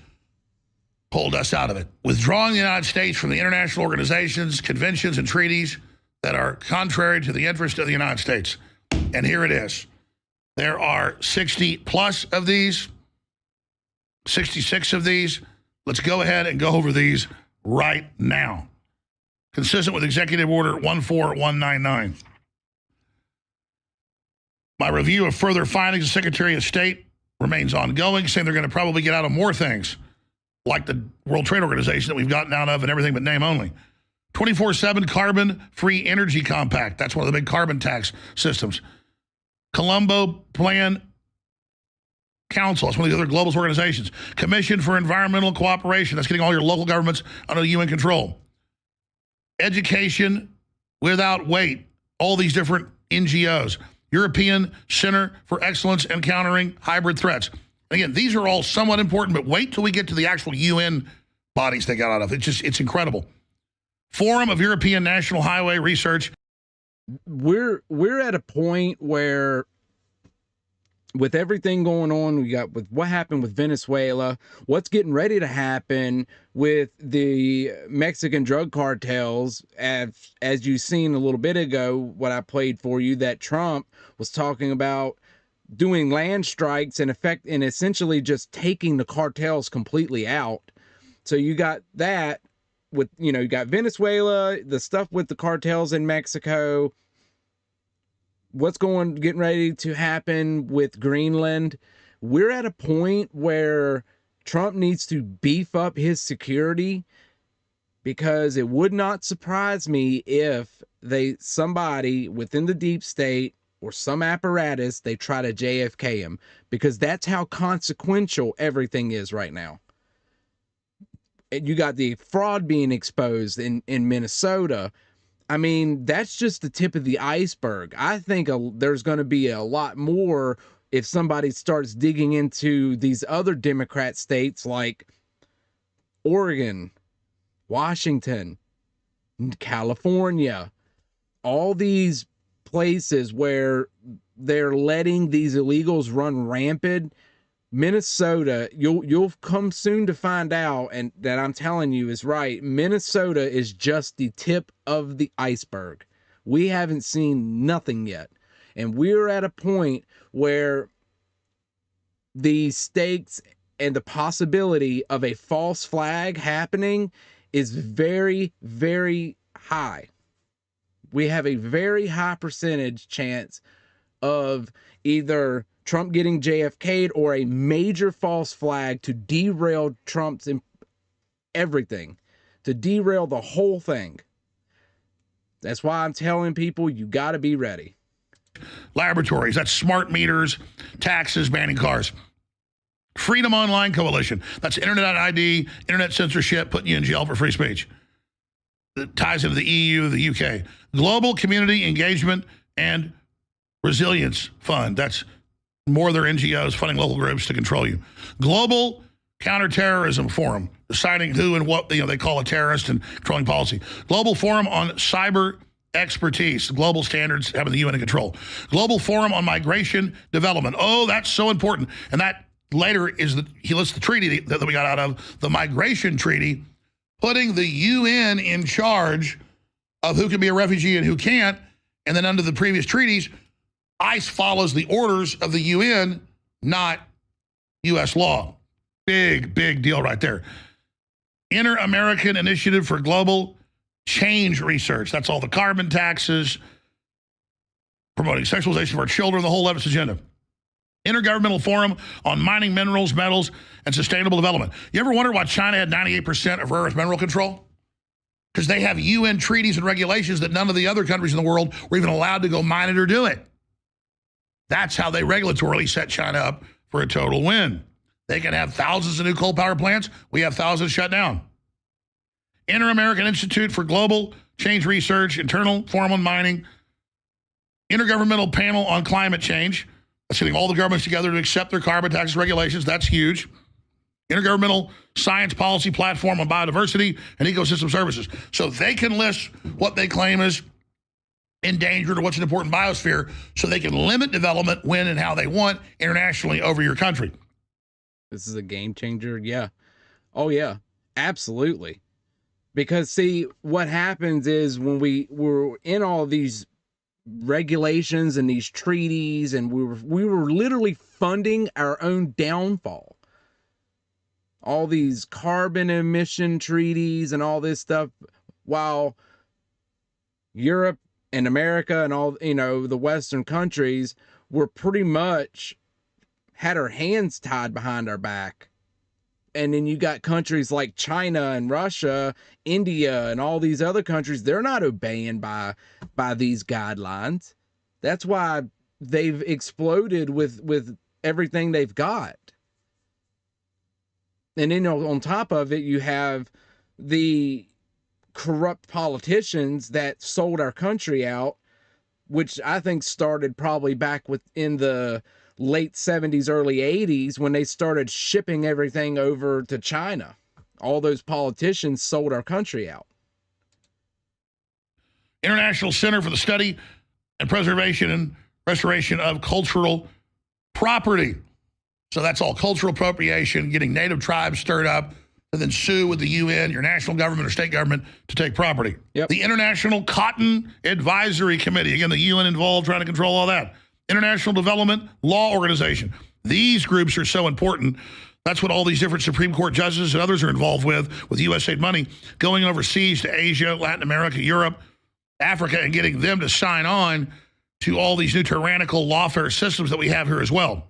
pulled us out of it. Withdrawing the United States from the international organizations, conventions, and treaties that are contrary to the interest of the United States. And here it is. There are 60 plus of these, 66 of these. Let's go ahead and go over these right now. Consistent with Executive Order 14199. My review of further findings of the Secretary of State remains ongoing, saying they're going to probably get out of more things, like the World Trade Organization that we've gotten out of and everything but name only. 24/7 Carbon-Free Energy Compact. That's one of the big carbon tax systems. Colombo Plan Council. That's one of the other global organizations. Commission for Environmental Cooperation. That's getting all your local governments under UN control. Education Without Weight. All these different NGOs. European Center for Excellence in Countering Hybrid Threats. Again, these are all somewhat important, but wait till we get to the actual UN bodies they got out of. It's incredible. Forum of European National Highway Research. We're at a point where, with everything going on, we got with what happened with Venezuela, what's getting ready to happen with the Mexican drug cartels, as you've seen a little bit ago, what I played for you, that Trump was talking about doing land strikes and essentially just taking the cartels completely out. So you got that with, you got Venezuela, the stuff with the cartels in Mexico, what's getting ready to happen with Greenland. We're at a point where Trump needs to beef up his security, because it would not surprise me if somebody within the deep state or some apparatus, they try to JFK him, because that's how consequential everything is right now. You got the fraud being exposed in Minnesota. I mean, that's just the tip of the iceberg. I think there's going to be a lot more if somebody starts digging into these other Democrat states like Oregon, Washington, California, all these places where they're letting these illegals run rampant. Minnesota, you'll come soon to find out, and that I'm telling you is right. Minnesota is just the tip of the iceberg. We haven't seen nothing yet. And we're at a point where the stakes and the possibility of a false flag happening is very, very high. We have a very high percentage chance of either Trump getting JFK'd or a major false flag to derail Trump's everything, to derail the whole thing. That's why I'm telling people, you got to be ready. Laboratories, that's smart meters, taxes, banning cars. Freedom Online Coalition, that's internet ID, internet censorship, putting you in jail for free speech. That ties into the EU, the UK. Global Community Engagement and Resilience Fund, that's more of their NGOs funding local groups to control you. Global Counterterrorism Forum, deciding who and what they call a terrorist and controlling policy. Global Forum on Cyber Expertise, global standards having the UN in control. Global Forum on Migration Development. Oh, that's so important. And that later is he lists the treaty that we got out of, the Migration Treaty, putting the UN in charge of who can be a refugee and who can't. And then under the previous treaties, ICE follows the orders of the UN, not U.S. law. Big, big deal right there. Inter-American Initiative for Global Change Research. That's all the carbon taxes, promoting sexualization of our children, the whole leftist agenda. Intergovernmental Forum on Mining, Minerals, Metals, and Sustainable Development. You ever wonder why China had 98% of rare earth mineral control? Because they have UN treaties and regulations that none of the other countries in the world were even allowed to go mine it or do it. That's how they regulatorily set China up for a total win. They can have thousands of new coal power plants. We have thousands shut down. Inter-American Institute for Global Change Research, Internal Forum on Mining, Intergovernmental Panel on Climate Change. That's getting all the governments together to accept their carbon tax regulations. That's huge. Intergovernmental Science Policy Platform on Biodiversity and Ecosystem Services. So they can list what they claim is endangered or what's an important biosphere so they can limit development when and how they want internationally over your country. This is a game changer. Yeah. Oh, yeah. Absolutely. Because, see, what happens is when we're in all these regulations and these treaties, and we were literally funding our own downfall. All these carbon emission treaties and all this stuff, while Europe and America and all, the Western countries were pretty much had our hands tied behind our back. And then you got countries like China and Russia, India, and all these other countries. They're not obeying by these guidelines. That's why they've exploded with everything they've got. And then on top of it, you have the corrupt politicians that sold our country out, which I think started probably back in the late 70s, early 80s, when they started shipping everything over to China. All those politicians sold our country out. International Center for the Study and Preservation and Restoration of Cultural Property. So that's all cultural appropriation, getting native tribes stirred up, and then sue with the UN, your national government or state government, to take property. Yep. The International Cotton Advisory Committee, again, the UN involved trying to control all that. International Development Law Organization. These groups are so important. That's what all these different Supreme Court judges and others are involved with USAID money, going overseas to Asia, Latin America, Europe, Africa, and getting them to sign on to all these new tyrannical lawfare systems that we have here as well.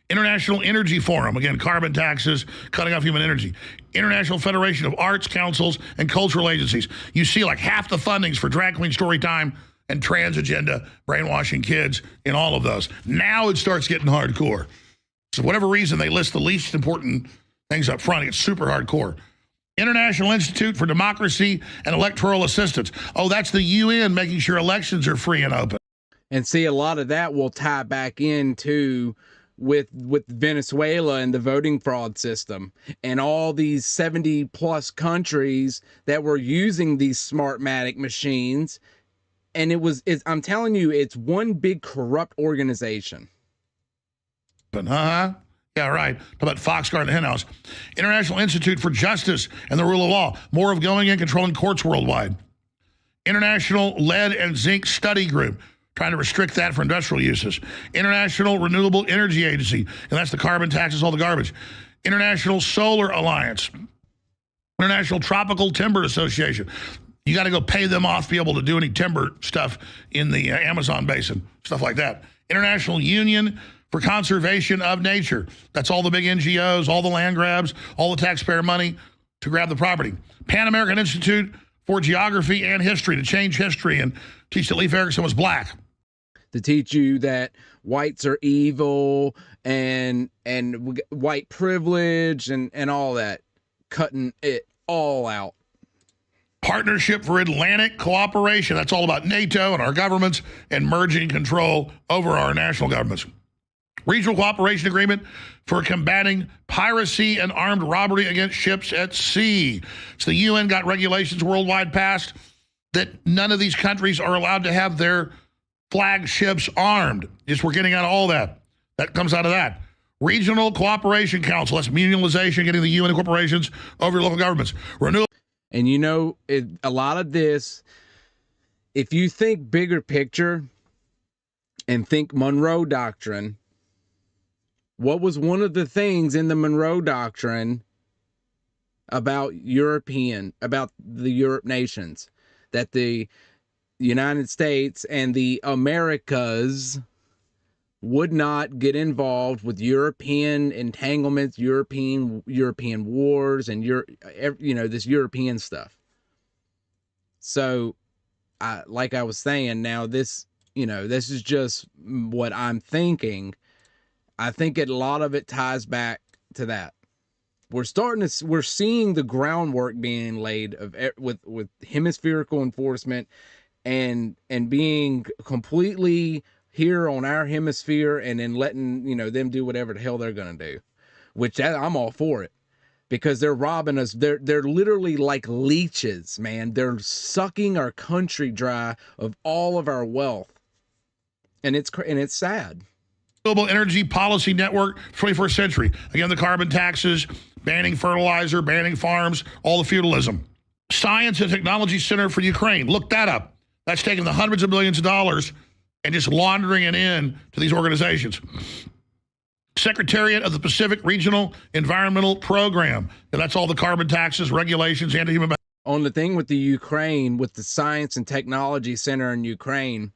International Energy Forum, again, carbon taxes, cutting off human energy. International Federation of Arts, Councils, and Cultural Agencies. You see like half the fundings for drag queen story time and trans agenda, brainwashing kids in all of those. Now it starts getting hardcore. So for whatever reason, they list the least important things up front. It's super hardcore. International Institute for Democracy and Electoral Assistance. Oh, that's the UN making sure elections are free and open. And see, a lot of that will tie back into with Venezuela and the voting fraud system and all these 70 plus countries that were using these Smartmatic machines. And I'm telling you, it's one big corrupt organization. Yeah, right. How about Foxguard and the Henhouse? International Institute for Justice and the Rule of Law. More of going in, controlling courts worldwide. International Lead and Zinc Study Group, trying to restrict that for industrial uses. International Renewable Energy Agency, and that's the carbon taxes, all the garbage. International Solar Alliance. International Tropical Timber Association. You got to go pay them off to be able to do any timber stuff in the Amazon basin, stuff like that. International Union for Conservation of Nature. That's all the big NGOs, all the land grabs, all the taxpayer money to grab the property. Pan American Institute for Geography and History, to change history and teach that Leif Erikson was black. To teach you that whites are evil and white privilege and all that. Cutting it all out. Partnership for Atlantic Cooperation. That's all about NATO and our governments and merging control over our national governments. Regional Cooperation Agreement for combating piracy and armed robbery against ships at sea. So the UN got regulations worldwide passed that none of these countries are allowed to have their flagships armed. We're getting out of all that. That comes out of that. Regional Cooperation Council. That's mutualization, getting the UN corporations over your local governments. Renewal. And a lot of this, if you think bigger picture and think Monroe Doctrine, What was one of the things in the Monroe Doctrine about about the Europe nations? That the United States and the Americas would not get involved with European entanglements, European wars, and this European stuff. So, like I was saying, now this is just what I'm thinking. I think a lot of it ties back to that. We're seeing the groundwork being laid with hemispherical enforcement and being completely here on our hemisphere, and then letting them do whatever the hell they're gonna do, which I'm all for it, because they're robbing us. They're literally like leeches, man. They're sucking our country dry of all of our wealth, and it's sad. Global Energy Policy Network, 21st century. Again, the carbon taxes, banning fertilizer, banning farms, all the feudalism. Science and Technology Center for Ukraine. Look that up. That's taking the hundreds of millions of dollars and just laundering it in to these organizations. Secretariat of the Pacific Regional Environmental Program. And that's all the carbon taxes, regulations, anti-human. On the thing with the Ukraine, with the Science and Technology Center in Ukraine,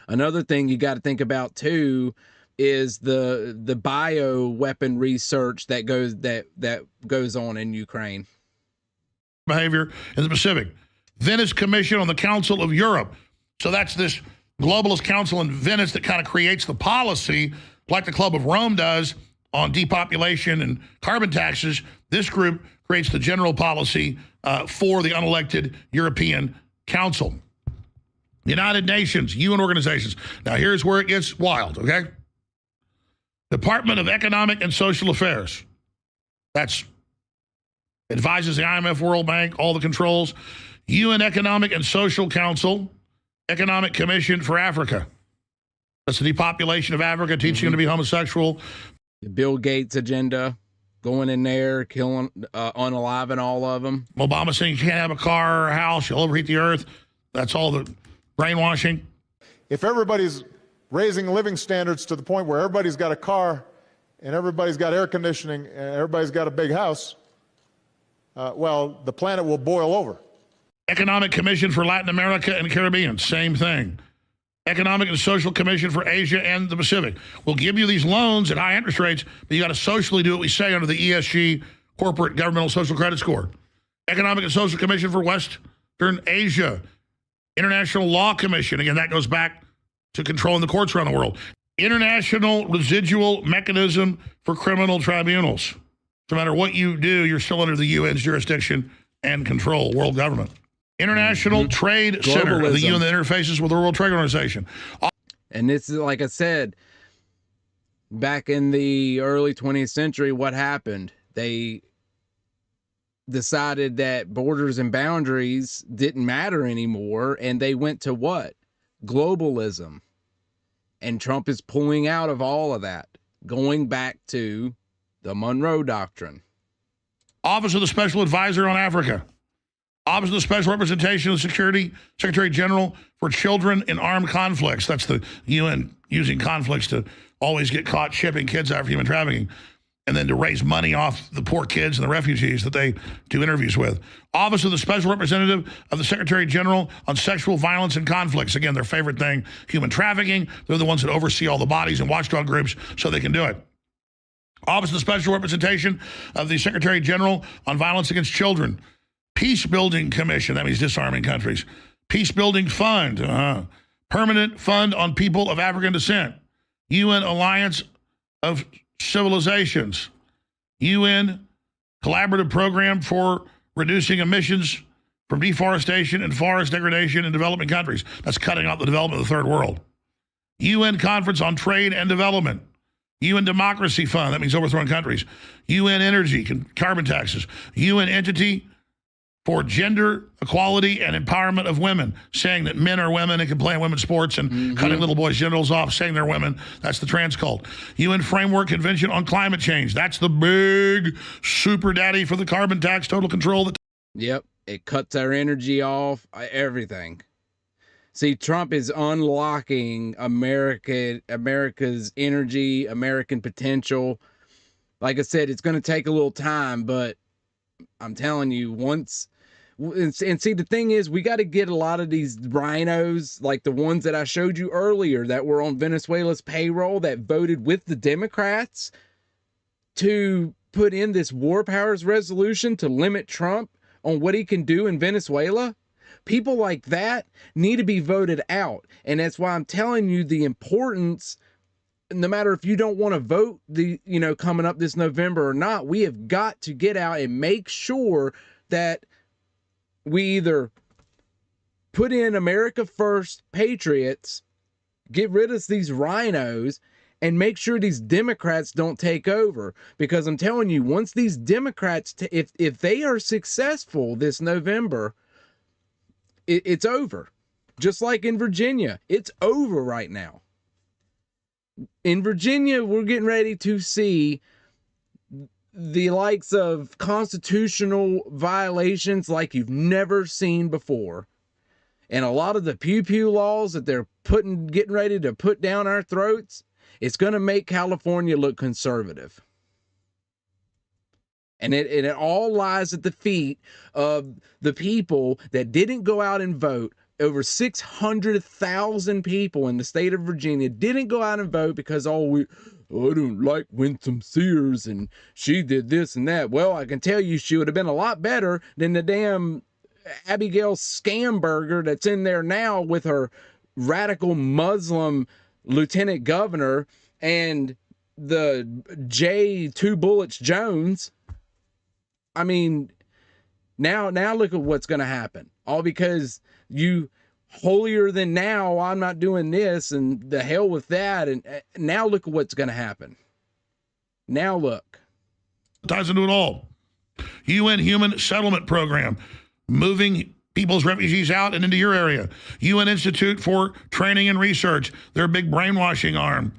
another thing you got to think about too is the bio weapon research that goes on in Ukraine. Behavior in the Pacific. Venice Commission on the Council of Europe. So that's this globalist council in Venice that kind of creates the policy, like the Club of Rome does on depopulation and carbon taxes. This group creates the general policy for the unelected European Council. United Nations, UN organizations. Now here's where it gets wild, okay? Department of Economic and Social Affairs. That's advises the IMF, World Bank, all the controls. UN Economic and Social Council, Economic Commission for Africa. That's the depopulation of Africa, teaching them to be homosexual. The Bill Gates agenda, going in there, killing, unaliving all of them. Obama saying you can't have a car or a house, you'll overheat the earth. That's all the brainwashing. If everybody's raising living standards to the point where everybody's got a car and everybody's got air conditioning and everybody's got a big house, well, the planet will boil over. Economic Commission for Latin America and Caribbean, same thing. Economic and Social Commission for Asia and the Pacific. We'll give you these loans at high interest rates, but you got to socially do what we say under the ESG, Corporate Governmental Social Credit Score. Economic and Social Commission for Western Asia. International Law Commission. Again, that goes back to controlling the courts around the world. International Residual Mechanism for Criminal Tribunals. No matter what you do, you're still under the UN's jurisdiction and control, world government. International Trade Center of the UN that interfaces with the World Trade Organization. And it's like I said, back in the early 20th century, what happened? They decided that borders and boundaries didn't matter anymore, and they went to what? Globalism. And Trump is pulling out of all of that, going back to the Monroe Doctrine. Office of the Special Advisor on Africa. Office of the Special Representation of the Secretary General for Children in Armed Conflicts. That's the UN using conflicts to always get caught shipping kids out for human trafficking, and then to raise money off the poor kids and the refugees that they do interviews with. Office of the Special Representative of the Secretary General on Sexual Violence and Conflicts. Again, their favorite thing, human trafficking. They're the ones that oversee all the bodies and watchdog groups so they can do it. Office of the Special Representation of the Secretary General on Violence Against Children. Peace Building Commission, that means disarming countries. Peace Building Fund, Permanent Fund on People of African Descent. UN Alliance of Civilizations. UN Collaborative Program for Reducing Emissions from Deforestation and Forest Degradation in Developing Countries. That's cutting out the development of the Third World. UN Conference on Trade and Development. UN Democracy Fund, that means overthrowing countries. UN Energy, carbon taxes. UN Entity for Gender Equality and Empowerment of Women, saying that men are women and can play in women's sports, and cutting little boys' genitals off, saying they're women. That's the trans cult. UN Framework Convention on Climate Change. That's the big super daddy for the carbon tax, total control. Yep, it cuts our energy off, everything. See, Trump is unlocking America's energy, American potential. Like I said, it's going to take a little time, but I'm telling you, once and see, the thing is, we got to get a lot of these rhinos, like the ones that I showed you earlier that were on Venezuela's payroll that voted with the Democrats to put in this war powers resolution to limit Trump on what he can do in Venezuela. People like that need to be voted out. And that's why I'm telling you the importance, no matter if you don't want to vote coming up this November or not, we have got to get out and make sure that we either put in America First Patriots, get rid of these rhinos, and make sure these Democrats don't take over. Because I'm telling you, once these Democrats, if they are successful this November, it's over. Just like in Virginia, it's over right now. In Virginia, we're getting ready to see the likes of constitutional violations like you've never seen before. And a lot of the pew-pew laws that they're getting ready to put down our throats, it's going to make California look conservative. And it all lies at the feet of the people that didn't go out and vote. Over 600,000 people in the state of Virginia didn't go out and vote because, I don't like Winsome Sears and she did this and that. Well, I can tell you she would have been a lot better than the damn Abigail Scamberger that's in there now with her radical Muslim lieutenant governor and the J. Two Bullets Jones. I mean, now look at what's going to happen. All because you holier than now, I'm not doing this and the hell with that. And now look at what's going to happen. Now look. Ties into it all. UN Human Settlement Program, moving people's refugees out and into your area. UN Institute for Training and Research, their big brainwashing arm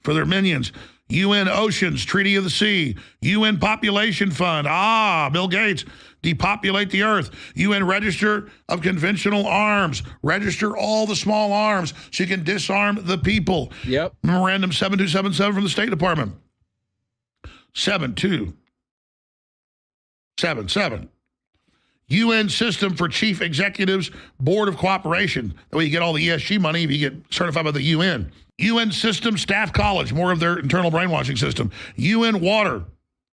for their minions. UN Oceans, Treaty of the Sea, UN Population Fund, Bill Gates, depopulate the earth. UN Register of Conventional Arms, register all the small arms so you can disarm the people. Yep. Memorandum 7277 from the State Department. 7277. UN System for Chief Executives Board of Cooperation. That way you get all the ESG money if you get certified by the UN. UN System Staff College, more of their internal brainwashing system. UN Water.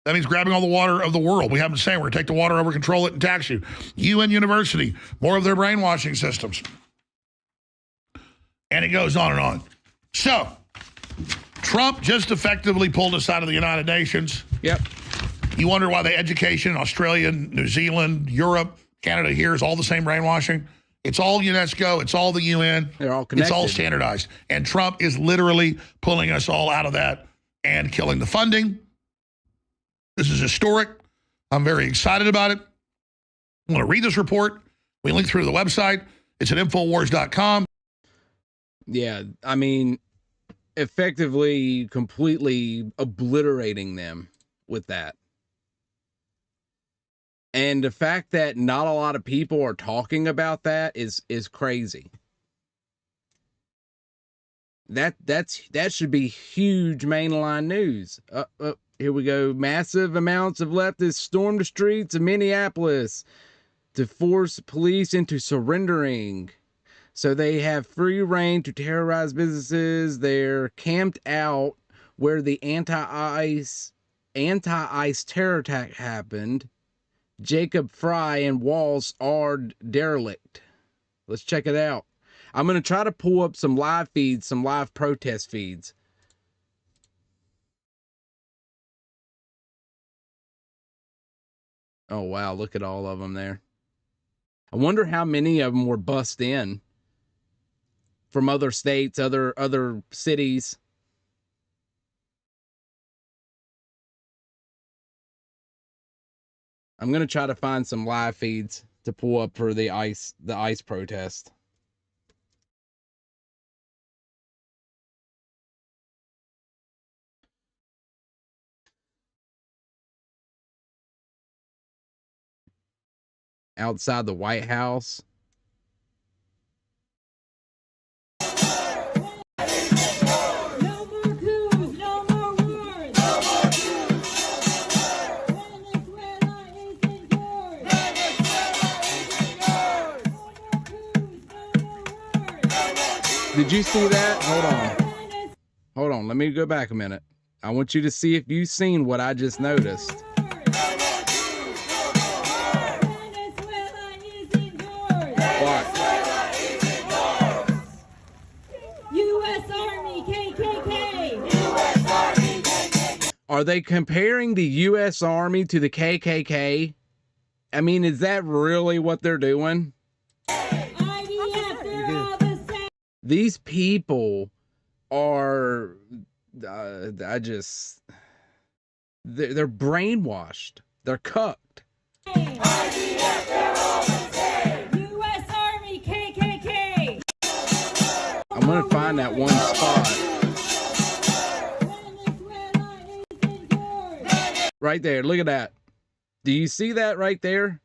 That means grabbing all the water of the world. We have been saying we're going to take the water over, control it, and tax you. UN University, more of their brainwashing systems. And it goes on and on. So, Trump just effectively pulled us out of the United Nations. Yep. You wonder why the education in Australia, New Zealand, Europe, Canada here is all the same brainwashing? It's all UNESCO. It's all the UN. They're all connected. It's all standardized. And Trump is literally pulling us all out of that and killing the funding. This is historic. I'm very excited about it. I'm going to read this report. We link through the website. It's at Infowars.com. Yeah, I mean, effectively, completely obliterating them with that. And the fact that not a lot of people are talking about that is crazy. That should be huge mainline news. Here we go. Massive amounts of leftists stormed the streets of Minneapolis to force police into surrendering. So they have free reign to terrorize businesses. They're camped out where the anti-ICE terror attack happened. Jacob Fry and Walls are derelict. Let's check it out. I'm going to try to pull up some live feeds, some live protest feeds. Oh, wow. Look at all of them there. I wonder how many of them were bussed in from other states, other cities. I'm going to try to find some live feeds to pull up for the ICE protest. Outside the White House. Did you see that? Hold on. Let me go back a minute. I want you to see if you've seen what I just noticed. U.S. Army KKK. U.S. Army KKK. Are they comparing the U.S. Army to the KKK? I mean, is that really what they're doing? IDF, they're all the same. These people are, they're brainwashed. They're cucked. IDF, they're all the same. U.S. Army KKK. I'm going to find that one spot. Right there. Look at that. Do you see that right there?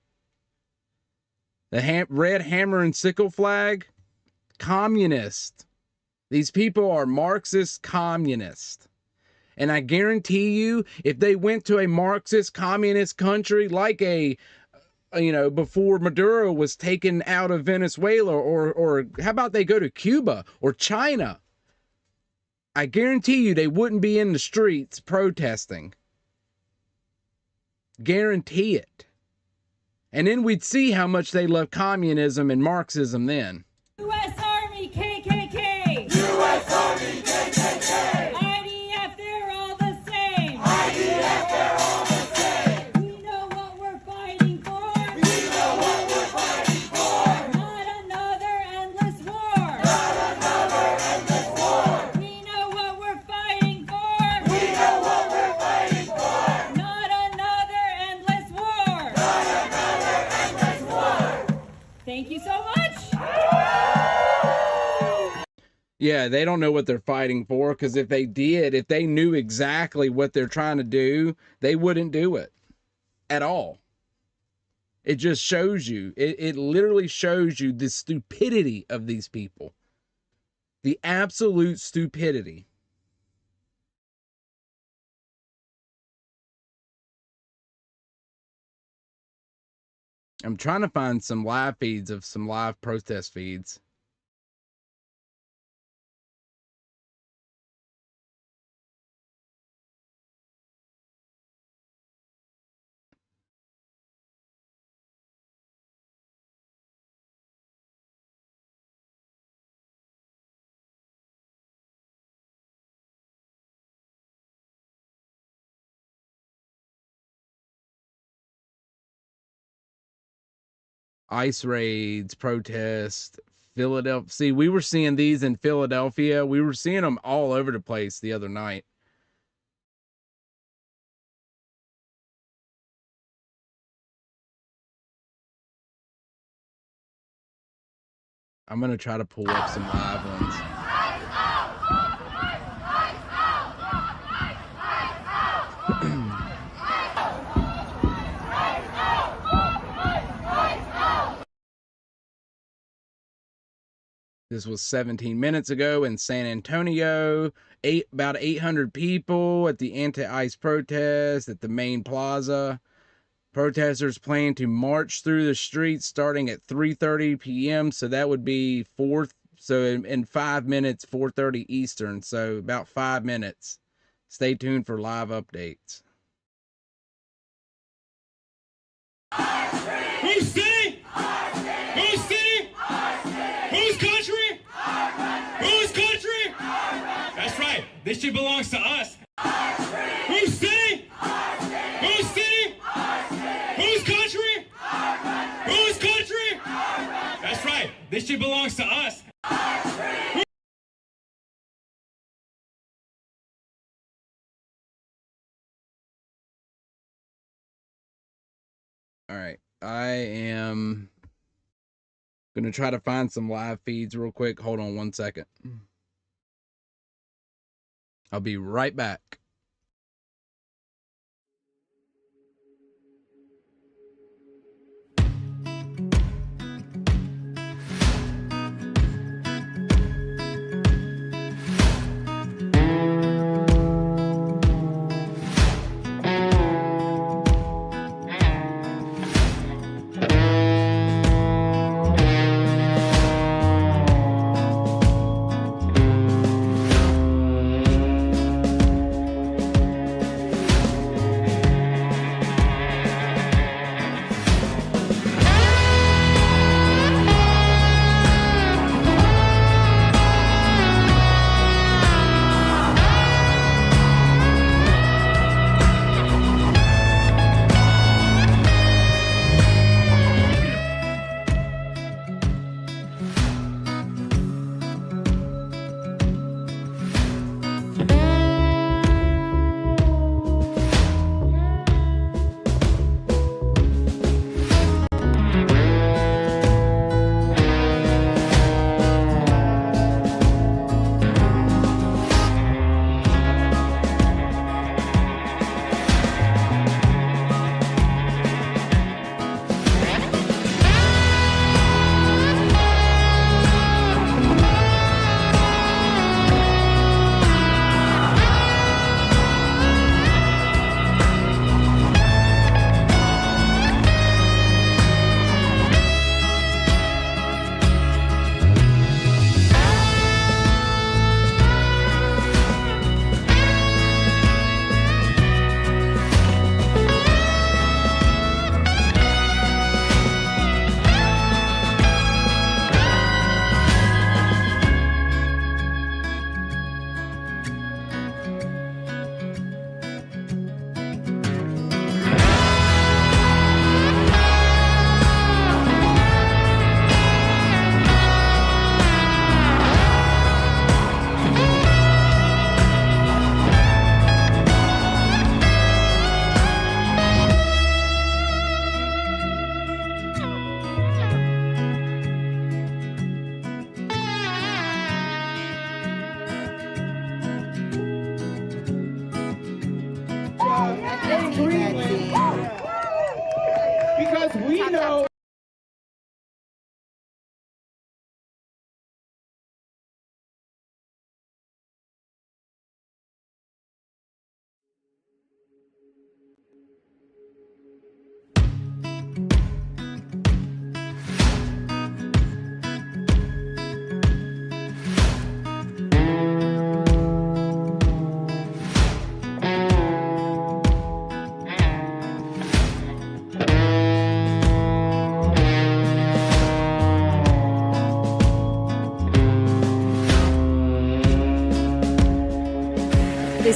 The red hammer and sickle flag? Communist. These people are Marxist communists. And I guarantee you, if they went to a Marxist communist country like before Maduro was taken out of Venezuela, or how about they go to Cuba or China? I guarantee you they wouldn't be in the streets protesting. Guarantee it. And then we'd see how much they love communism and Marxism then. U.S. Army KKK. U.S. Army KKK. IDF, they're all the same. IDF, they're all the same. We know what we're fighting for. We know what we're fighting for. Not another endless war. Not another endless war. We know what we're fighting for. We know what we're fighting for. Not another endless war. Not another endless war. Thank you so much. Yeah, they don't know what they're fighting for, because if they did, if they knew exactly what they're trying to do, they wouldn't do it at all. It just shows you, it literally shows you the stupidity of these people. The absolute stupidity. I'm trying to find some live feeds of some live protest feeds. ICE raids, protests, Philadelphia. See, we were seeing these in Philadelphia. We were seeing them all over the place the other night. I'm going to try to pull up some live ones. This was 17 minutes ago in San Antonio. About 800 people at the anti-ICE protest at the main plaza. Protesters plan to march through the streets starting at 3:30 p.m. So that would be in 5 minutes, 4:30 Eastern. So about 5 minutes. Stay tuned for live updates. Whose city? Whose city? Whose country? Whose country? That's right. This shit belongs to us. Whose city? Whose city? Whose country? Whose country? That's right. This shit belongs to us. All right. I am going to try to find some live feeds real quick. Hold on 1 second. I'll be right back.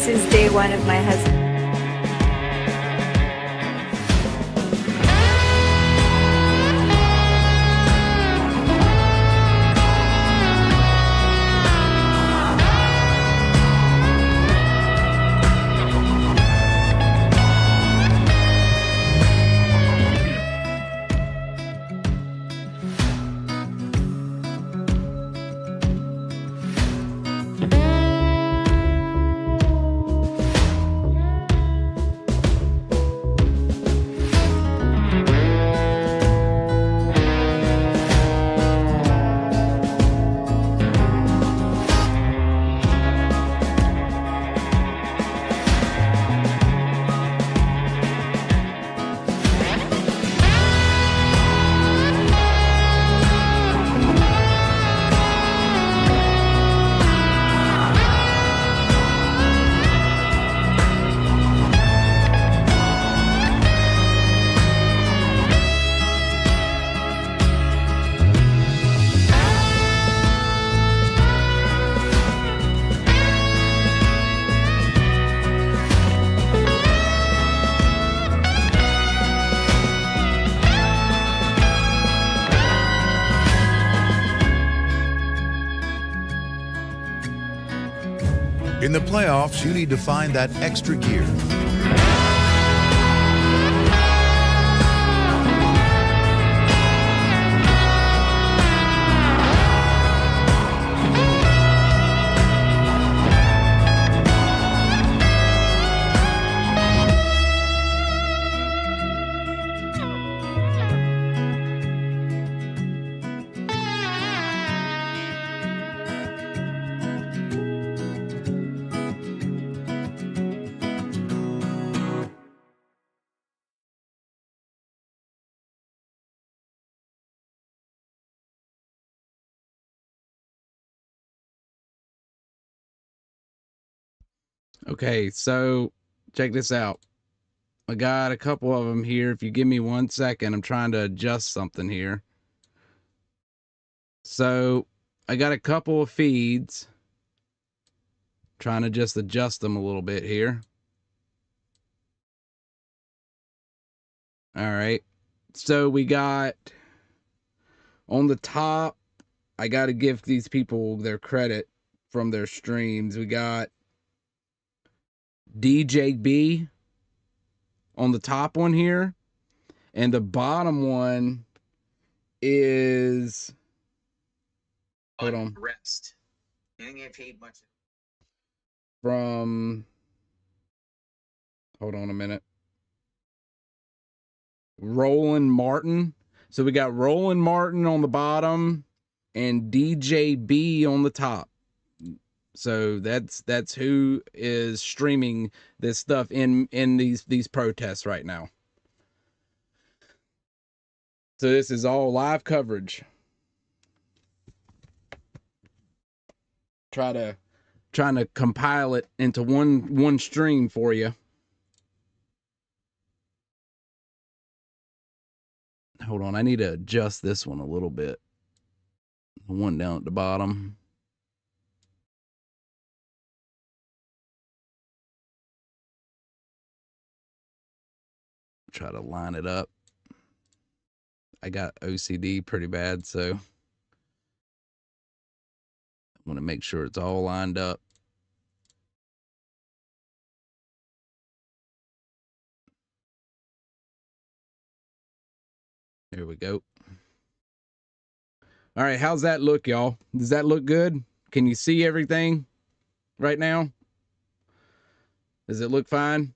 since day one of my husband. In the playoffs, you need to find that extra gear. Okay, so check this out. I got a couple of them here. If you give me 1 second, I'm trying to adjust something here. So I got a couple of feeds. Trying to just adjust them a little bit here. All right. So we got on the top, I got to give these people their credit from their streams. We got DJB on the top one here. And the bottom one is, hold on. Unrest. You didn't get paid much. From, hold on a minute. Roland Martin. So we got Roland Martin on the bottom and DJB on the top. So that's who is streaming this stuff in these protests right now. So this is all live coverage. Trying to compile it into one stream for you. Hold on, I need to adjust this one a little bit. The one down at the bottom. Try to line it up. I got OCD pretty bad, so I want to make sure it's all lined up. There we go. All right, how's that look, y'all? Does that look good? Can you see everything right now? Does it look fine?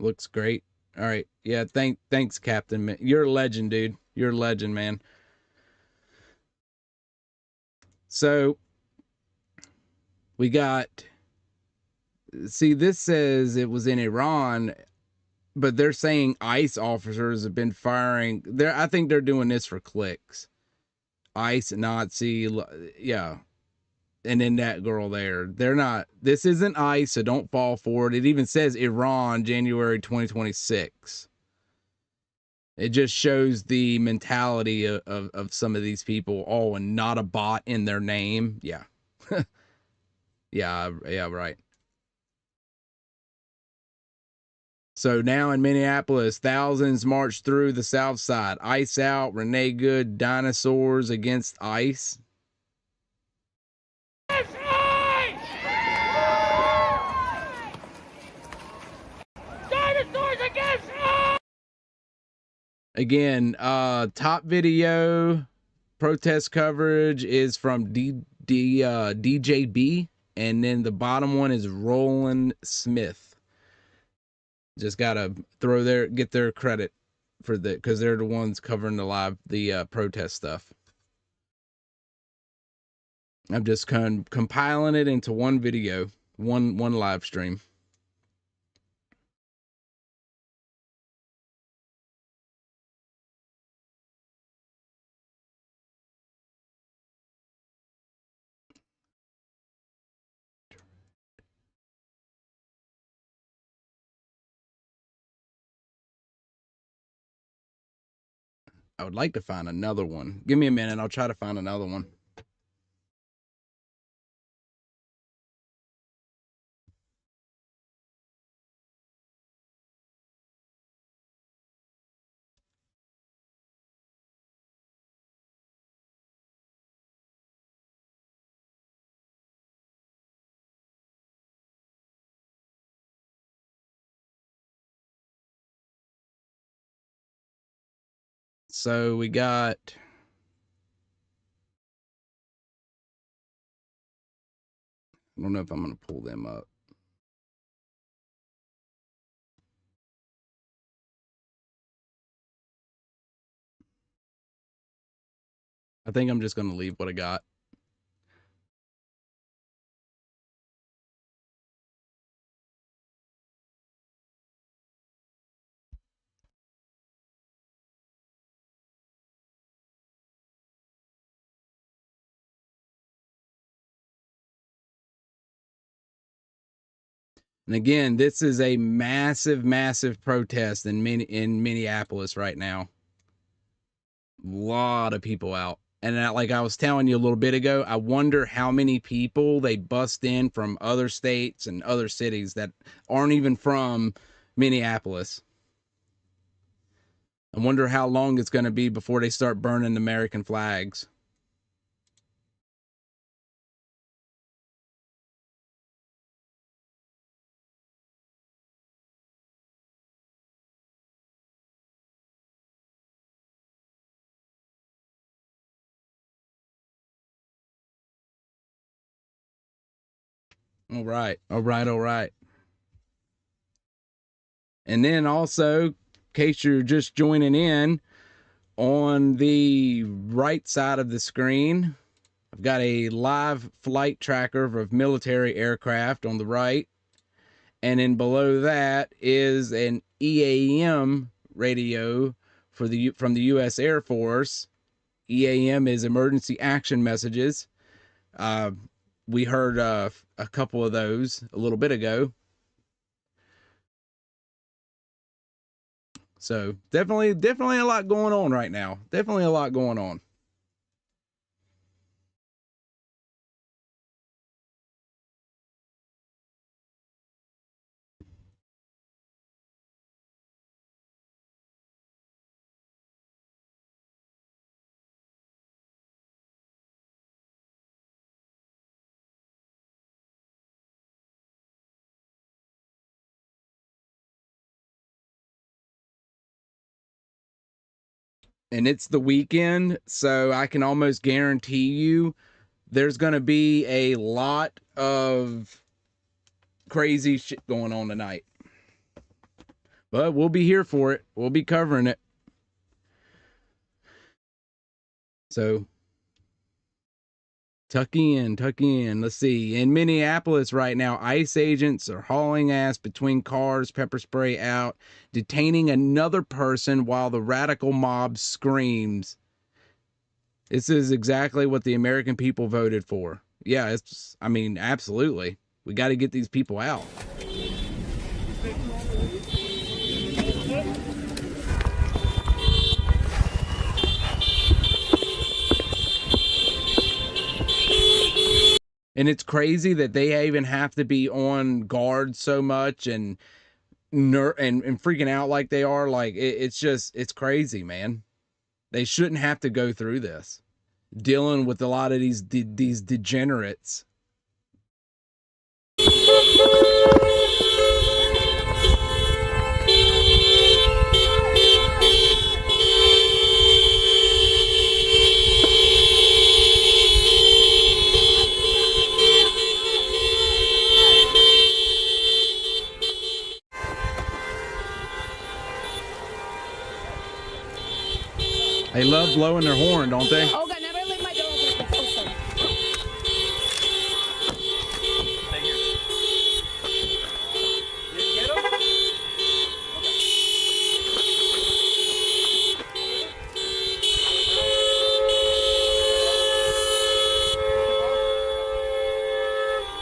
Looks great. All right. Yeah, thanks, Captain. You're a legend, dude. You're a legend, man. So we got, see, this says it was in Iran, but they're saying ICE officers have been firing. I think they're doing this for clicks. ICE, Nazi, yeah. And then that girl there. They're not, this isn't ICE, so don't fall for it. It even says Iran, January 2026. It just shows the mentality of some of these people. Oh, and not a bot in their name. Yeah. yeah, right. So now in Minneapolis, thousands march through the South Side. ICE out, Renee Good, dinosaurs against ICE. Dinosaurs against us! Again, top video protest coverage is from DJB, and then the bottom one is Roland Smith. Just gotta get their credit for that, because they're the ones covering the protest stuff. I'm just compiling it into one video, one live stream. I would like to find another one. Give me a minute. I'll try to find another one. So we got... I don't know if I'm going to pull them up. I think I'm just going to leave what I got. And again, this is a massive, massive protest in Minneapolis right now. A lot of people out. And like I was telling you a little bit ago, I wonder how many people they bust in from other states and other cities that aren't even from Minneapolis. I wonder how long it's going to be before they start burning American flags. All right. And then also, in case you're just joining in, on the right side of the screen, I've got a live flight tracker of military aircraft on the right. And then below that is an EAM radio from the U.S. Air Force. EAM is emergency action messages. We heard a couple of those a little bit ago. So definitely a lot going on right now. Definitely a lot going on. And it's the weekend, so I can almost guarantee you there's going to be a lot of crazy shit going on tonight. But we'll be here for it. We'll be covering it. So tuck in. Let's see. In Minneapolis right now, ICE agents are hauling ass between cars, pepper spray out, detaining another person while the radical mob screams. This is exactly what the American people voted for. Yeah, it's, I mean, absolutely. We got to get these people out. And it's crazy that they even have to be on guard so much and and freaking out like they are. Like it's crazy, man. They shouldn't have to go through this, dealing with a lot of these degenerates. They love blowing their horn, don't they? Oh, God, never leave my door open. Oh, sorry.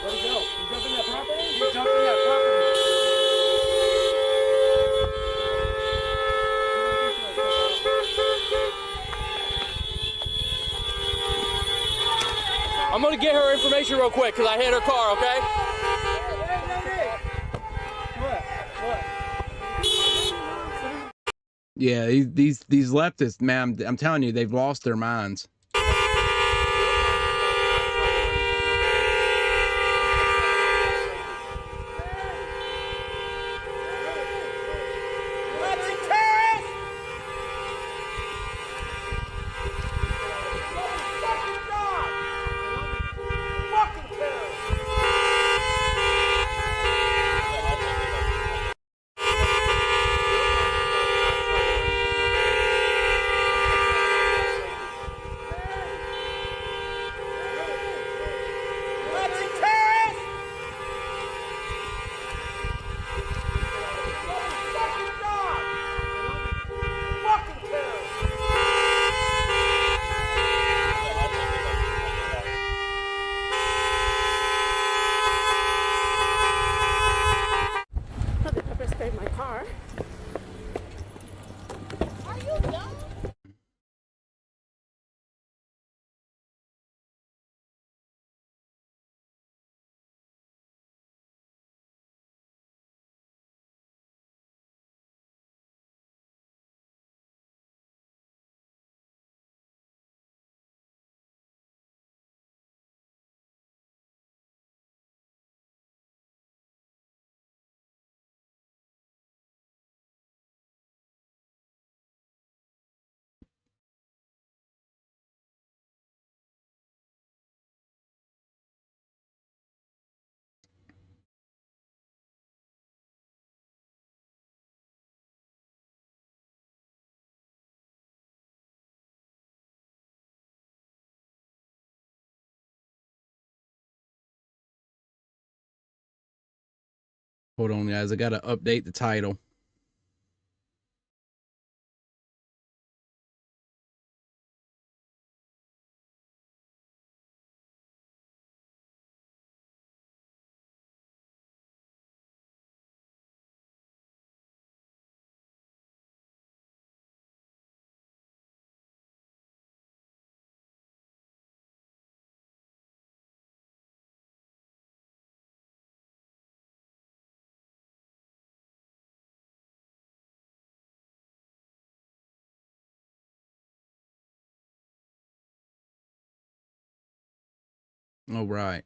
Where'd he go? He jumped in that property? He jumped in that property. I'm gonna get her information real quick because I hit her car, okay? Yeah, these leftists, man, I'm telling you, they've lost their minds. My car. Are you dumb? Hold on, guys. I got to update the title. All right.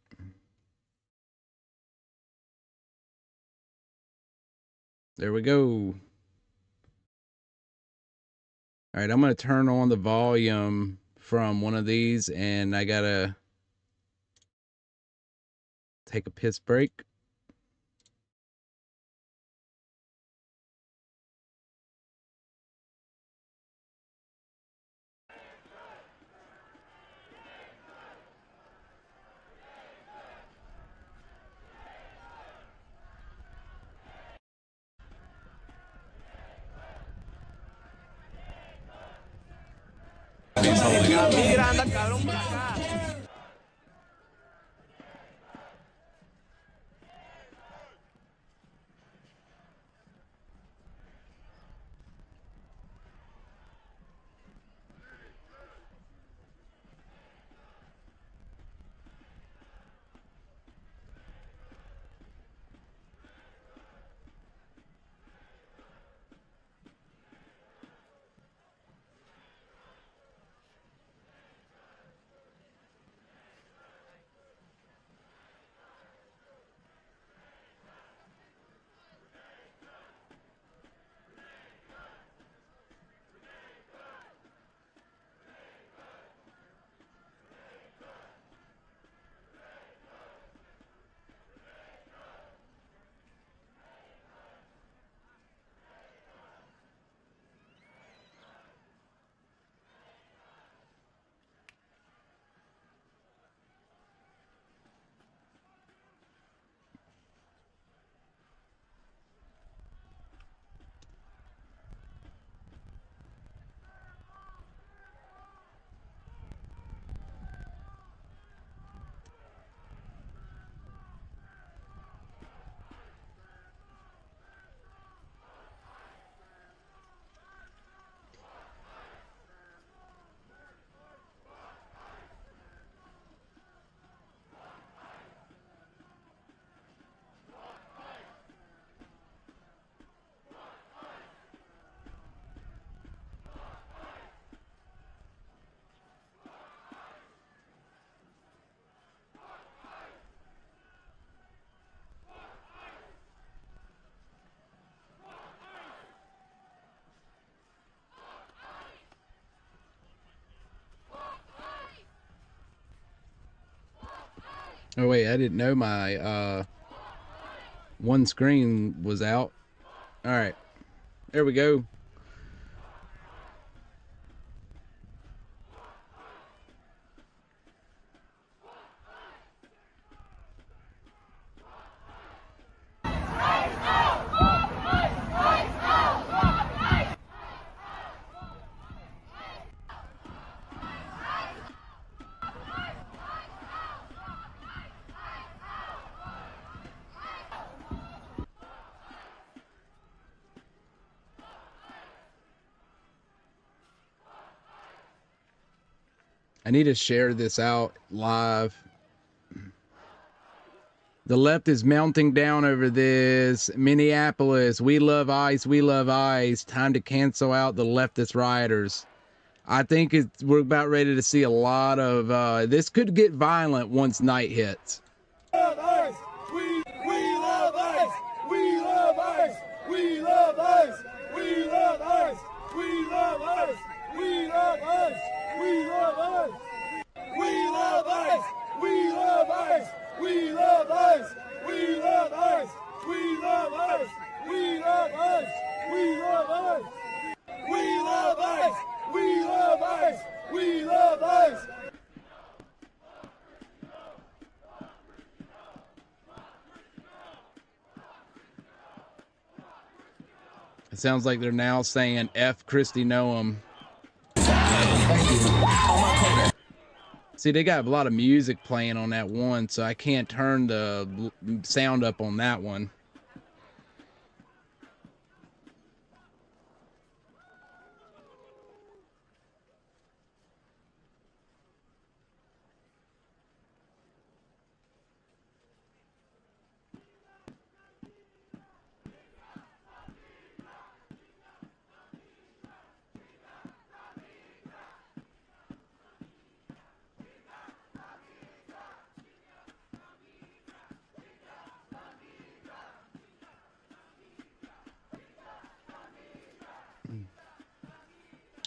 There we go. All right, I'm going to turn on the volume from one of these, and I got to take a piss break. Oh wait, I didn't know my one screen was out. All right, there we go. I need to share this out live. The left is melting down over this. Minneapolis, we love ICE, we love ICE. Time to cancel out the leftist rioters. I think we're about ready to see a lot of, this could get violent once night hits. We love ICE. We love ICE. We love ICE. We love ICE. We love ICE. We love ICE. We love ICE. We love ICE. We love ICE. We love ICE. We love ICE. We love ICE. We love ICE. We love ICE. We love ICE. We love ICE. We love ICE. We love ICE. It sounds like they're now saying F Christy Noam. See, they got a lot of music playing on that one, so I can't turn the sound up on that one.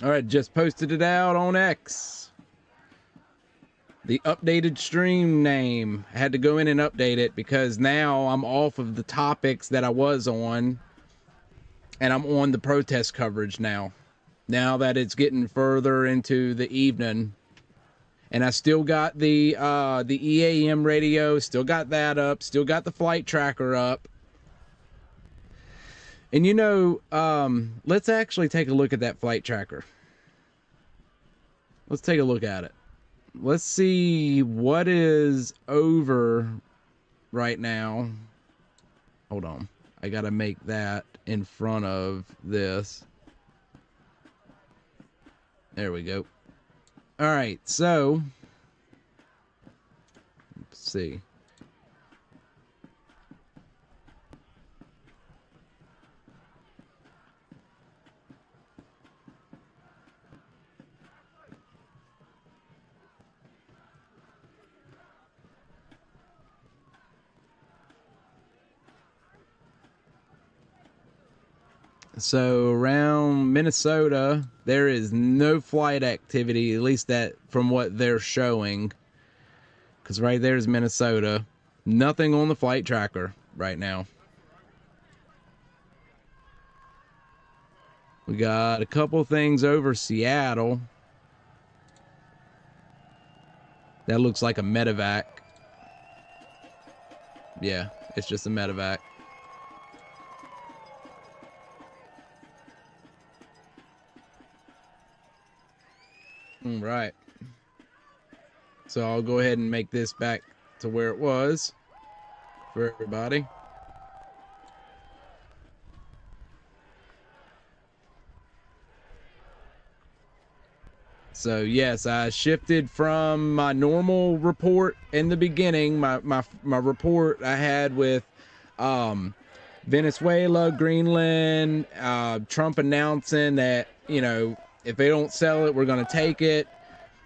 All right, just posted it out on X. The updated stream name. I had to go in and update it because now I'm off of the topics that I was on, and I'm on the protest coverage now. Now that it's getting further into the evening, and I still got the EAM radio, still got that up, still got the flight tracker up. And you know, let's actually take a look at that flight tracker. Let's take a look at it. Let's see what is over right now. Hold on. I gotta make that in front of this. There we go. All right, so let's see. So around Minnesota, there is no flight activity, at least that from what they're showing. Because right there's Minnesota. Nothing on the flight tracker right now. We got a couple things over Seattle. That looks like a medevac. Yeah, it's just a medevac. Right. So I'll go ahead and make this back to where it was for everybody. So yes, I shifted from my normal report in the beginning, my report I had with Venezuela, Greenland, Trump announcing that, you know, if they don't sell it, we're going to take it.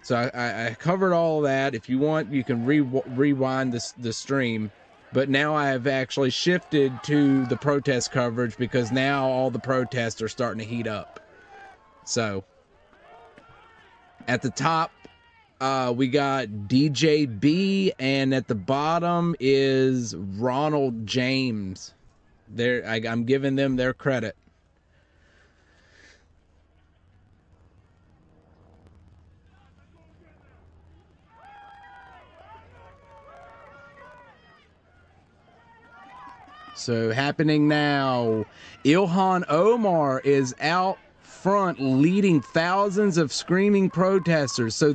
So I covered all that. If you want, you can rewind the stream. But now I have actually shifted to the protest coverage because now all the protests are starting to heat up. So at the top We got DJB, and at the bottom is Ronald James. I'm giving them their credit. So happening now, Ilhan Omar is out front leading thousands of screaming protesters. So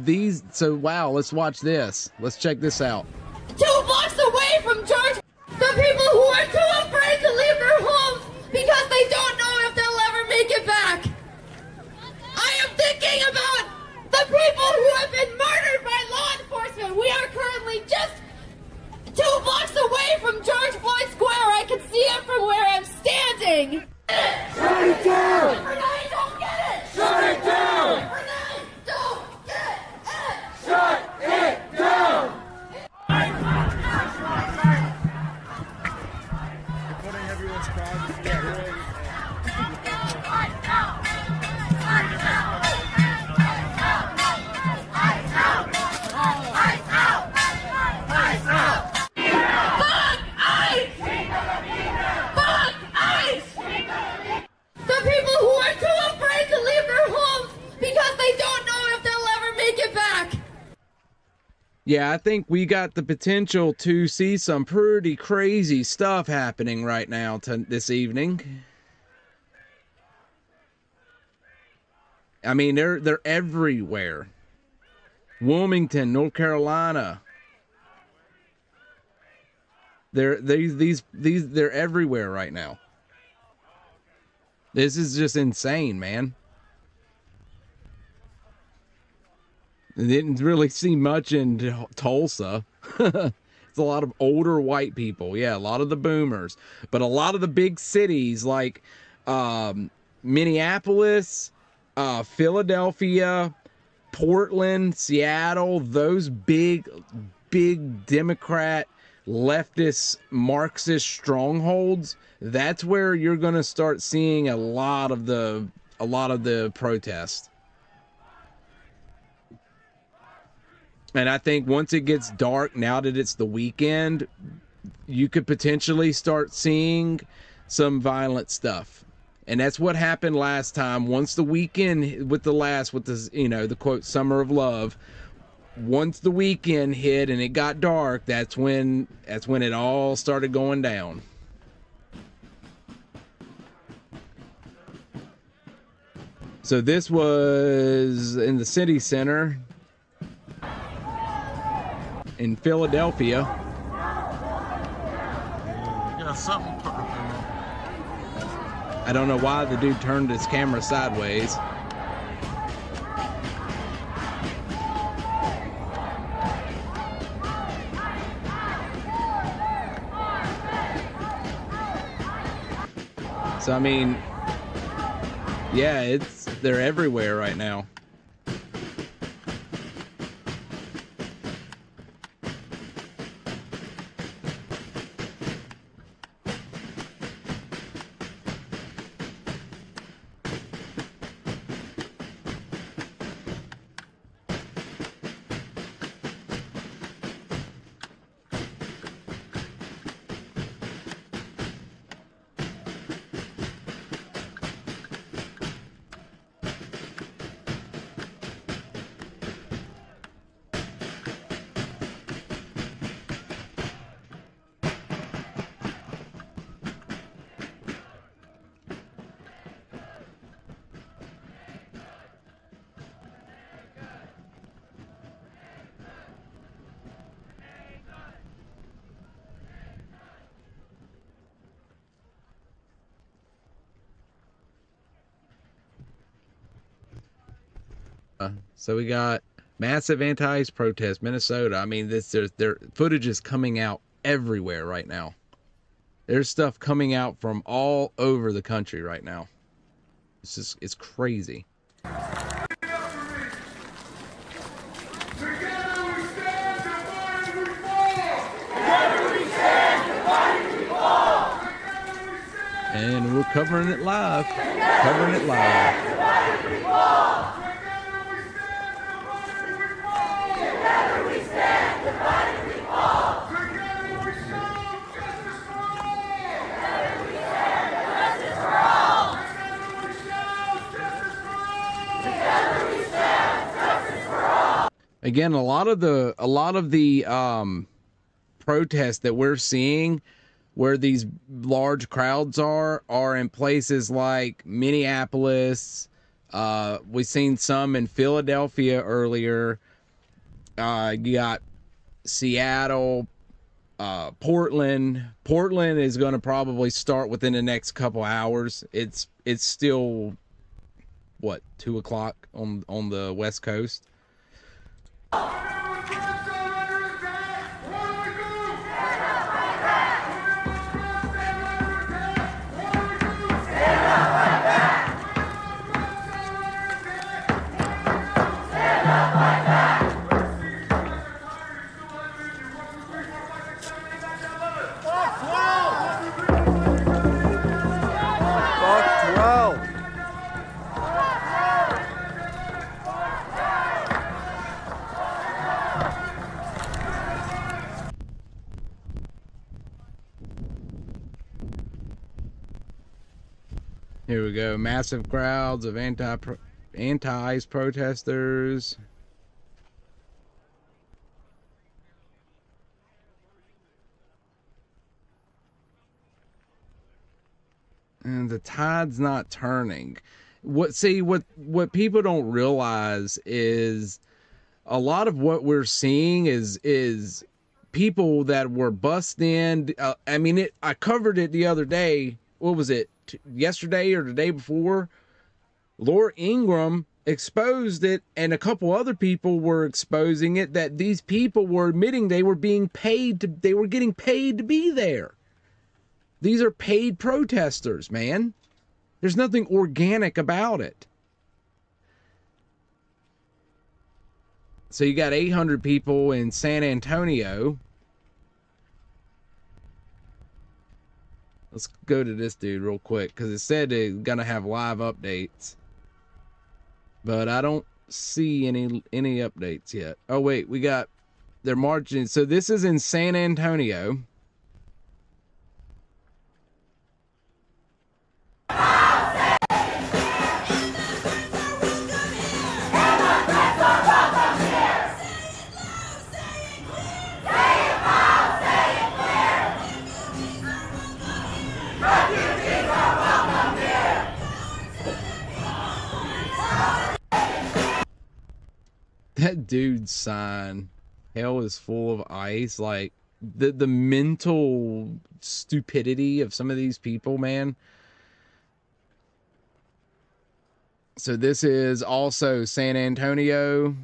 wow, let's watch this. Let's check this out. 2 blocks away from George, the people who are too afraid to leave their homes because they don't know if they'll ever make it back. I am thinking about the people who have been murdered by law enforcement. We are currently just 2 blocks away from George Floyd Square. I can see it from where I'm standing. Shut it down! Renee, don't get it! Shut it down! Renee, don't get it! Shut it down! Putting everyone's problems together. The people who are too afraid to leave their homes because they don't know if they'll ever make it back. Yeah, I think we got the potential to see some pretty crazy stuff happening right now this evening. I mean, they're everywhere. Wilmington, North Carolina. They're everywhere right now. This is just insane, man. I didn't really see much in Tulsa. It's a lot of older white people. Yeah, a lot of the boomers. But a lot of the big cities like Minneapolis, Philadelphia, Portland, Seattle, those big Democrat, leftist, Marxist strongholds, that's where you're going to start seeing a lot of the protests. And I think once it gets dark, now that it's the weekend, you could potentially start seeing some violent stuff. And that's what happened last time. Once the weekend with the quote summer of love, once the weekend hit and it got dark, that's when it all started going down. So this was in the city center in Philadelphia. Yeah, something. I don't know why the dude turned his camera sideways. So I mean, yeah, they're everywhere right now. So we got massive anti-ICE protest, Minnesota. I mean, their footage is coming out everywhere right now. There's stuff coming out from all over the country right now. It's crazy. And we're covering it live. Covering it live. Again, a lot of the protests that we're seeing where these large crowds are in places like Minneapolis. We've seen some in Philadelphia earlier. You got Seattle, Portland. Portland is going to probably start within the next couple hours. It's still, what, 2 o'clock on the West Coast. Here we go. Massive crowds of anti-ICE protesters. And the tide's not turning. What people don't realize is a lot of what we're seeing is people that were bussed in. I covered it the other day. What was it? Yesterday or the day before? Laura Ingraham exposed it, and a couple other people were exposing it, that these people were admitting they were getting paid to be there. These are paid protesters, man. There's nothing organic about it. So you got 800 people in San Antonio. Let's go to this dude real quick, because it said they're gonna have live updates, but I don't see any updates yet. Oh wait, they're marching. So this is in San Antonio. That dude's sign, hell is full of ice. Like the mental stupidity of some of these people, man. So this is also San Antonio.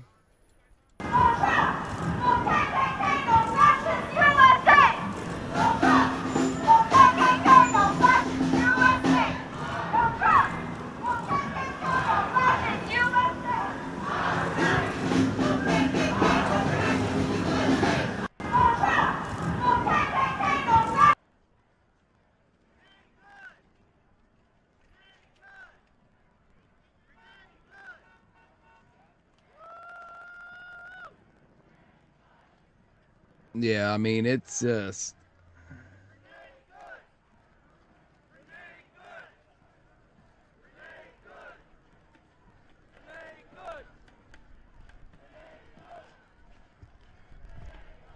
Yeah, I mean, it's just...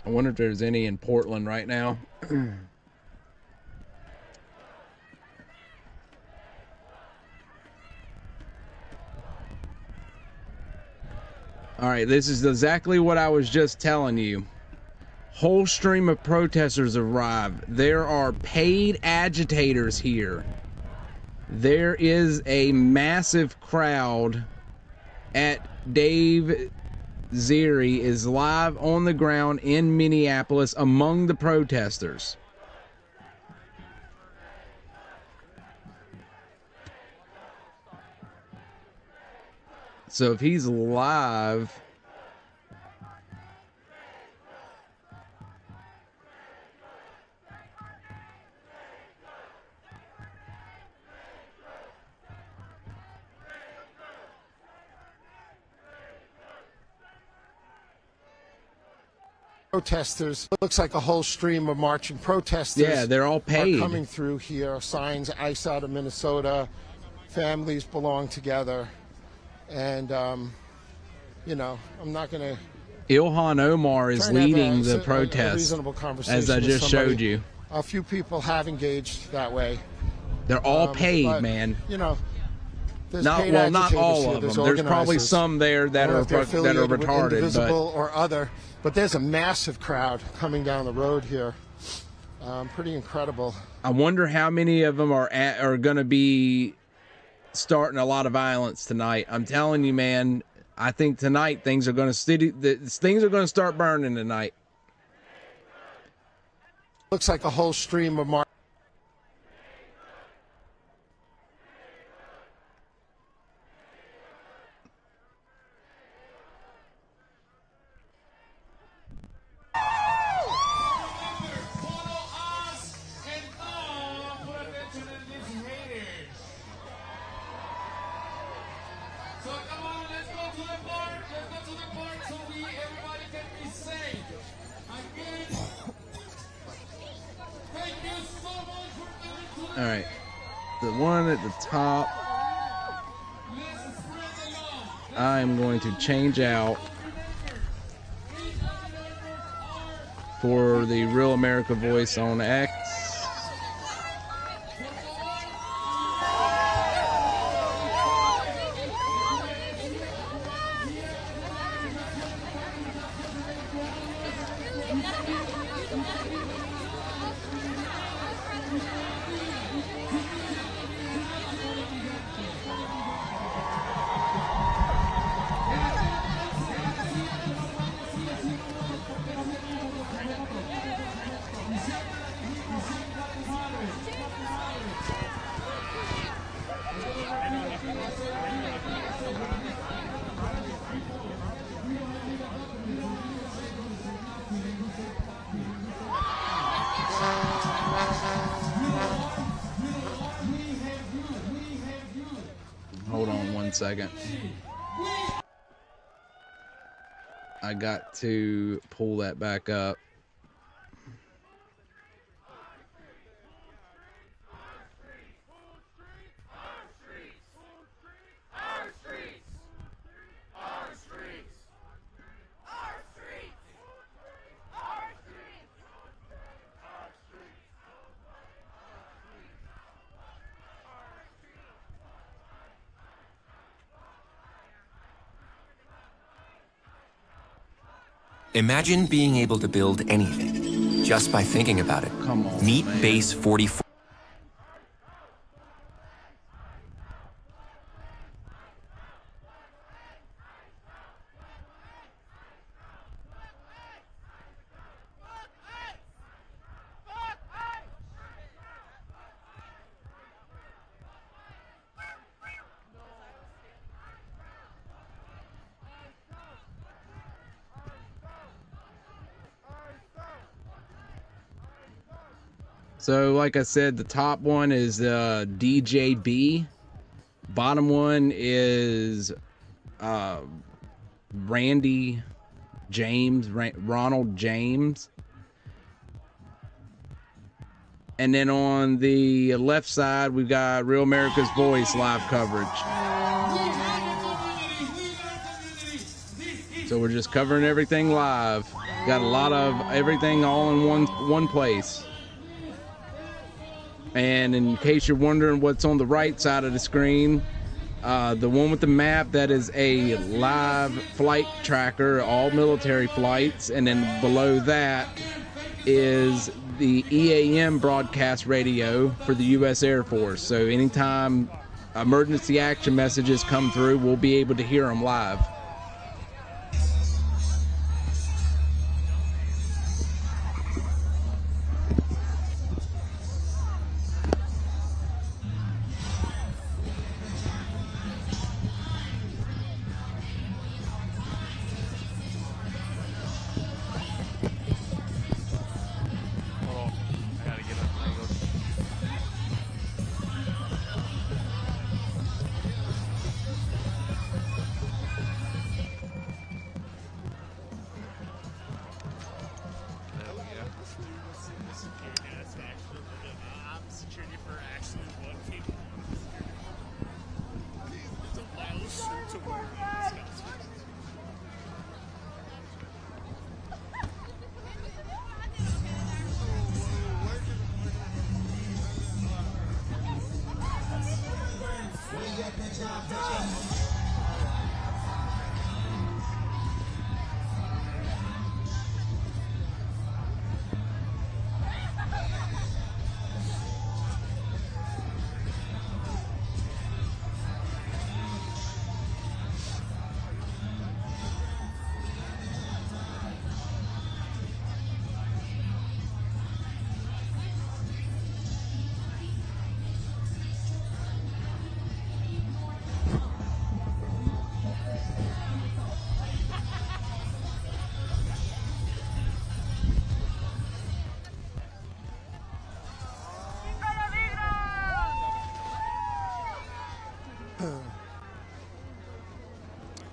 I wonder if there's any in Portland right now. All right, this is exactly what I was just telling you. Whole stream of protesters arrived. There are paid agitators here. There is a massive crowd at Dave Ziri is live on the ground in Minneapolis among the protesters. So if he's live... Protesters. Looks like a whole stream of marching protesters. Yeah, they're all paid. Are coming through here. Signs, ICE out of Minnesota. Families belong together. And, you know, I'm not going to Ilhan Omar is Trying to have leading the a protest, reasonable conversation as I with just somebody. showed you. A few people have engaged that way. They're all paid, but, man. You know, there's Not paid well, not agitators all here, of them. there's There's probably organizers. some there that I don't know are if they're affiliated with retarded, Indivisible but or other. But there's a massive crowd coming down the road here. Pretty incredible. I wonder how many of them are going to be starting a lot of violence tonight. I'm telling you, man. I think tonight things are going to start burning tonight. Looks like a whole stream of march. All right, the one at the top, I'm going to change out for the Real America Voice on X. Hold on one second. I got to pull that back up. Imagine being able to build anything just by thinking about it. Come on, Meet man. Base 44. So, like I said, the top one is DJB. Bottom one is Randy James, Ronald James. And then on the left side, we've got Real America's Voice live coverage. So we're just covering everything live. Got a lot of everything all in one place. And in case you're wondering what's on the right side of the screen, the one with the map, that is a live flight tracker, all military flights. And then below that is the EAM broadcast radio for the U.S. Air Force. So anytime emergency action messages come through, we'll be able to hear them live.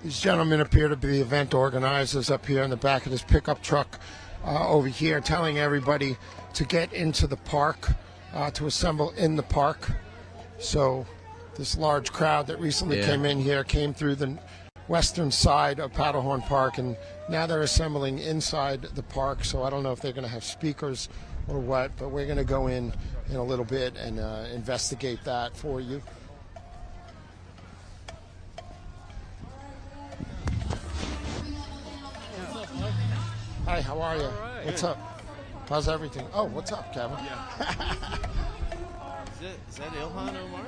These gentlemen appear to be the event organizers up here in the back of this pickup truck over here, telling everybody to get into the park, to assemble in the park. So this large crowd that recently came in here came through the western side of Powderhorn Park, and now they're assembling inside the park. So I don't know if they're going to have speakers or what, but we're going to go in a little bit and investigate that for you. Hi, how are you? Right. What's up? How's everything? Oh, what's up, Kevin? Is that Ilhan Omar?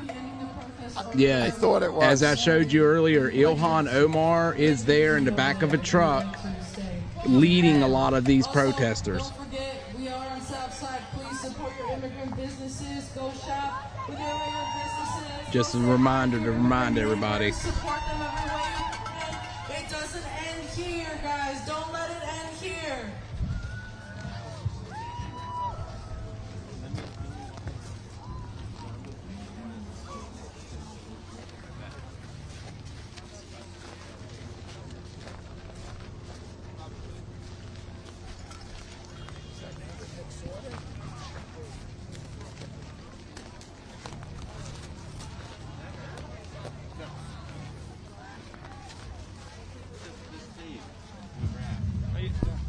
Yeah, I thought it was. As I showed you earlier, Ilhan Omar is there in the back of a truck leading a lot of these protesters. Don't forget, we are on Southside. Please support your immigrant businesses. Go shop with your immigrant businesses. Just a reminder to remind everybody. Support them every way you can. It doesn't end here, guys. Don't let it end here.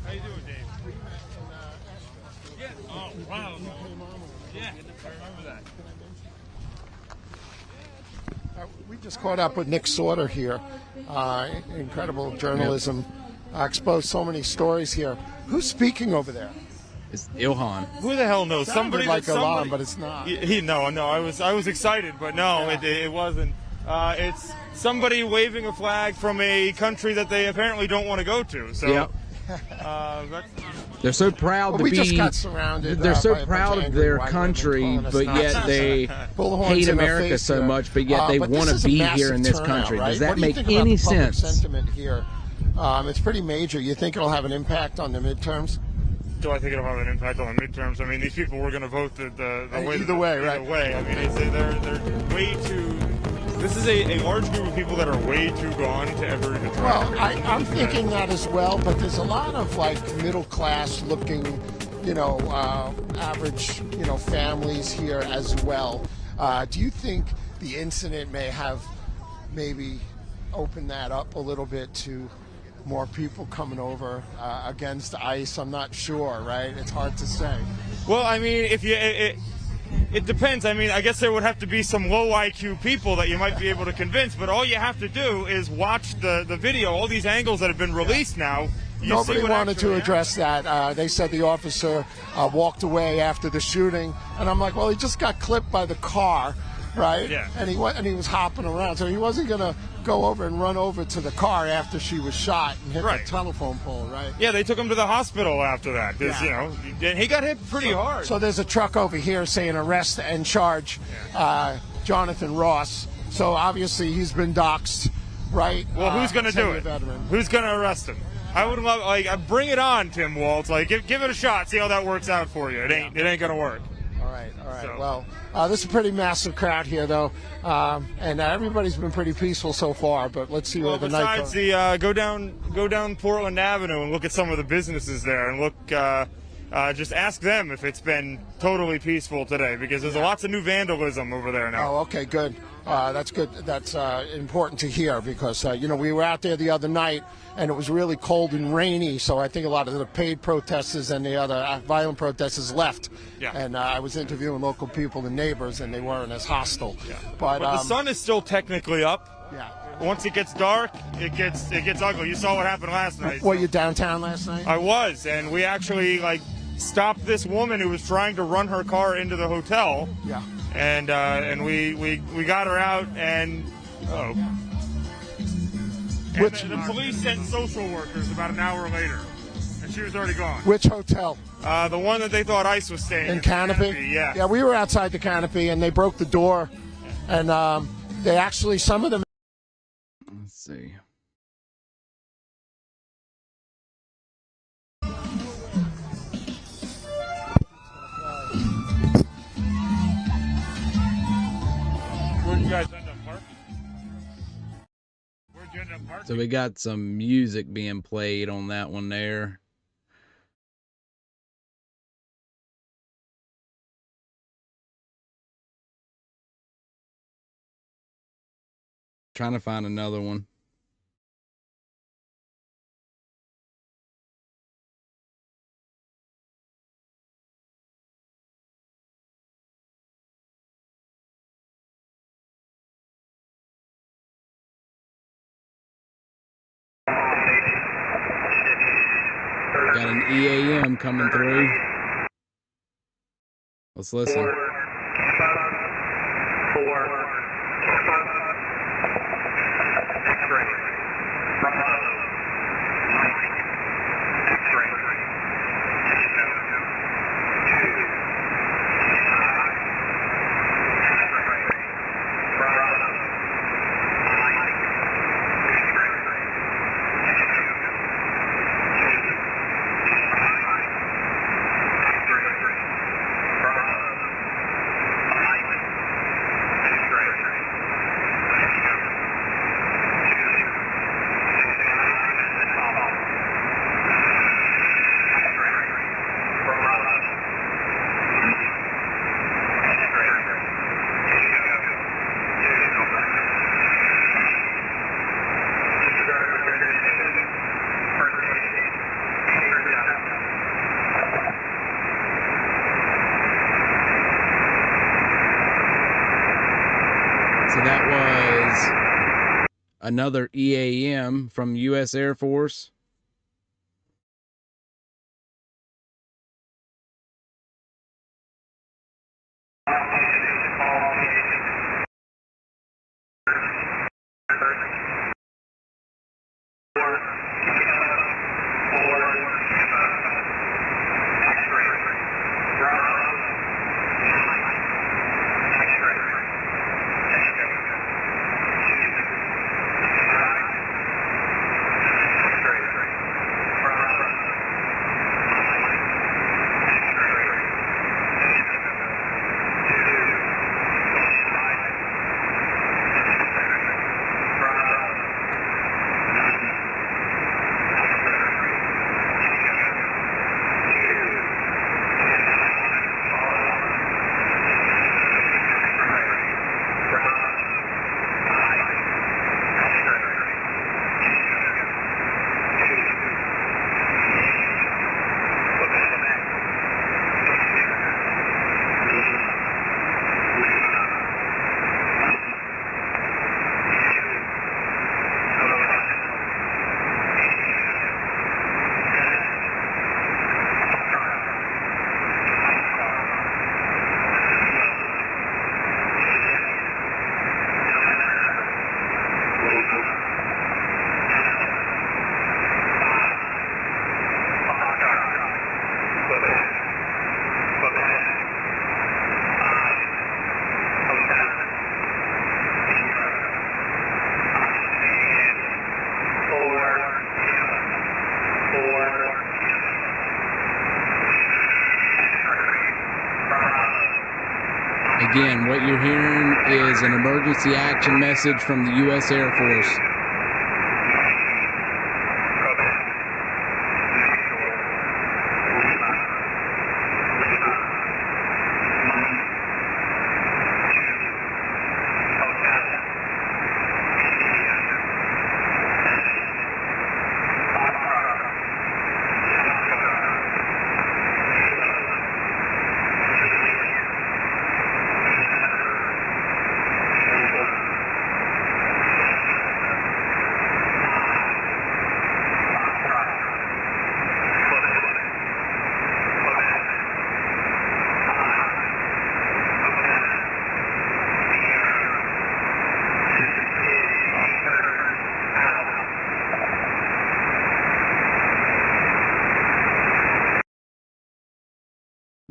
How you doing, Dave? Yeah. Oh, wow. Yeah, I remember that. We just caught up with Nick Sauter here. Incredible journalism. Exposed so many stories here. Who's speaking over there? It's Ilhan. Who the hell knows? Somebody like Ilhan, but it's not. No. I was excited, but no, it wasn't. It's somebody waving a flag from a country that they apparently don't want to go to. So. Yep. They're so proud to we be. just got surrounded, they're so by a proud bunch of angry their white country, women but calling us yet Nazis. they Bullhorns hate in our America face so here. much, but yet they But want this to is a be here in this massive turnout, country. right? Does that What do you make think about any the public sense? sentiment here? It's pretty major. You think it'll have an impact on the midterms? Do I think it'll have an impact on the midterms? I mean, these people were going to vote the way. Either way, right? Either way. I mean, they're way too. This is a large group of people that are way too gone to ever even try. Well, I'm thinking that as well, but there's a lot of like middle class looking, average, families here as well. Do you think the incident may have maybe opened that up a little bit to more people coming over against ICE? I'm not sure, right? It's hard to say. Well, I mean, it depends. I mean, I guess there would have to be some low IQ people that you might be able to convince, but all you have to do is watch the video, all these angles that have been released now. Nobody wanted to address that. They said the officer walked away after the shooting, and I'm like, well, he just got clipped by the car, right? Yeah. And he was hopping around, so he wasn't gonna go over and run over to the car after she was shot and hit the telephone pole, right? Yeah, they took him to the hospital after that. And he got hit pretty hard. So there's a truck over here saying arrest and charge Jonathan Ross. So obviously he's been doxxed, right? Well, who's going to do it? Veteran. Who's going to arrest him? I would love, bring it on, Tim Waltz. Give it a shot. See how that works out for you. It ain't going to work. All right. So. Well, this is a pretty massive crowd here, though, and everybody's been pretty peaceful so far. But let's see where the night goes. Besides go down Portland Avenue and look at some of the businesses there, and look. Just ask them if it's been totally peaceful today, because there's lots of new vandalism over there now. Oh, okay, good. That's good. That's important to hear, because we were out there the other night and it was really cold and rainy. So I think a lot of the paid protesters and the other violent protesters left. Yeah. And I was interviewing local people and neighbors, and they weren't as hostile. Yeah. But the sun is still technically up. Yeah. Once it gets dark, it gets ugly. You saw what happened last night. Were you downtown last night? I was, and we actually stopped this woman who was trying to run her car into the hotel. Yeah. And we got her out, and the police sent social workers about an hour later, and she was already gone. Which hotel? The one that they thought ICE was staying in. Canopy? Yeah. Yeah, we were outside the Canopy, and they broke the door, and they actually, some of them. Let's see. Where'd you guys end up, Mark? Where'd So we got some music being played on that one there. Trying to find another one. Got an EAM coming through. Let's listen. So that was another EAM from U.S. Air Force. Again, what you're hearing is an emergency action message from the U.S. Air Force.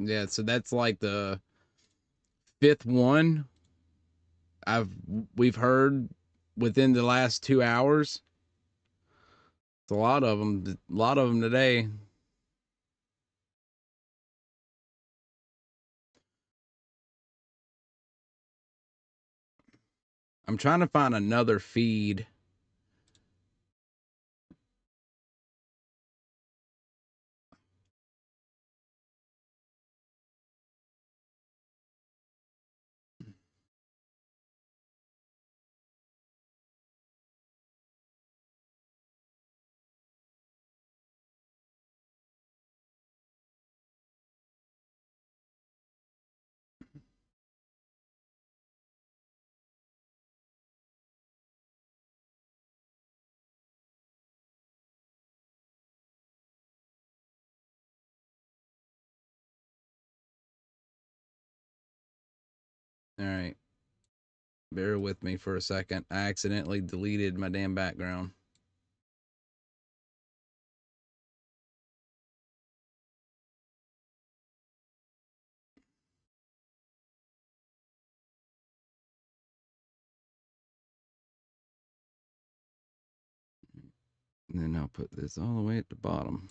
Yeah, so that's like the fifth one we've heard within the last 2 hours. It's a lot of them today. I'm trying to find another feed All right. Bear with me for a second. I accidentally deleted my damn background. And then I'll put this all the way at the bottom.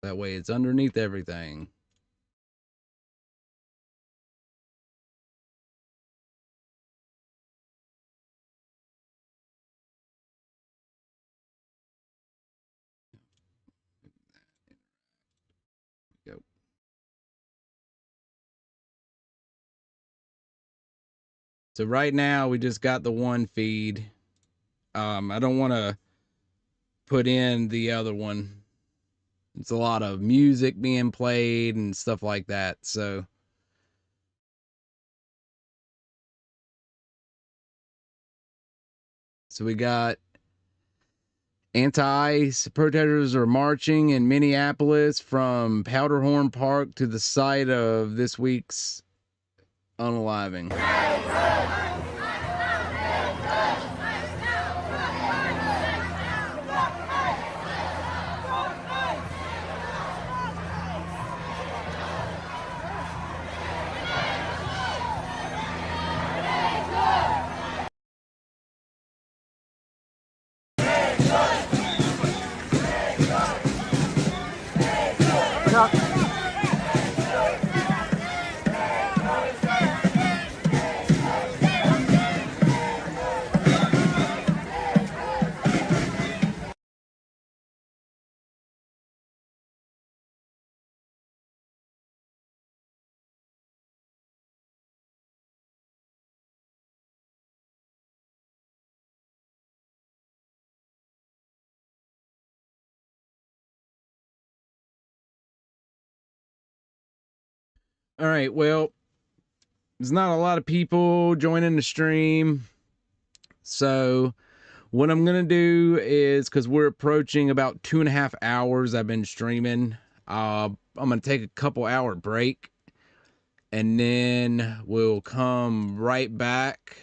That way it's underneath everything. Go. So right now we just got the one feed. I don't want to put in the other one. It's a lot of music being played and stuff like that. So we got anti-ICE protesters are marching in Minneapolis from Powderhorn Park to the site of this week's unaliving. All right, well, there's not a lot of people joining the stream. So what I'm going to do is, because we're approaching about 2.5 hours I've been streaming, I'm going to take a couple hour break. And then we'll come right back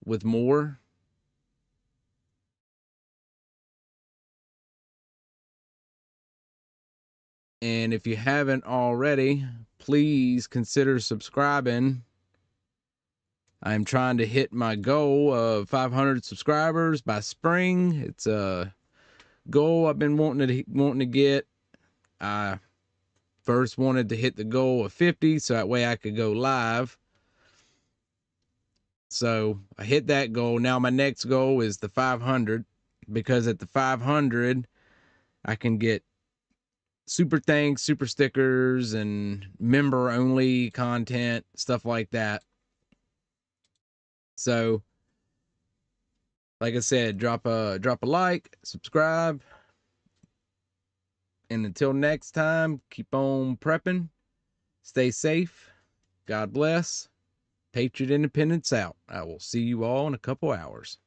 with more. And if you haven't already, please consider subscribing. I'm trying to hit my goal of 500 subscribers by spring. It's a goal I've been wanting to get. I first wanted to hit the goal of 50 so that way I could go live. So I hit that goal. Now my next goal is the 500, because at the 500 I can get super thanks, super stickers, and member only content, stuff like that. So like I said, drop a like, subscribe, and until next time, keep on prepping, stay safe, God bless, Patriot Independence out. I will see you all in a couple hours.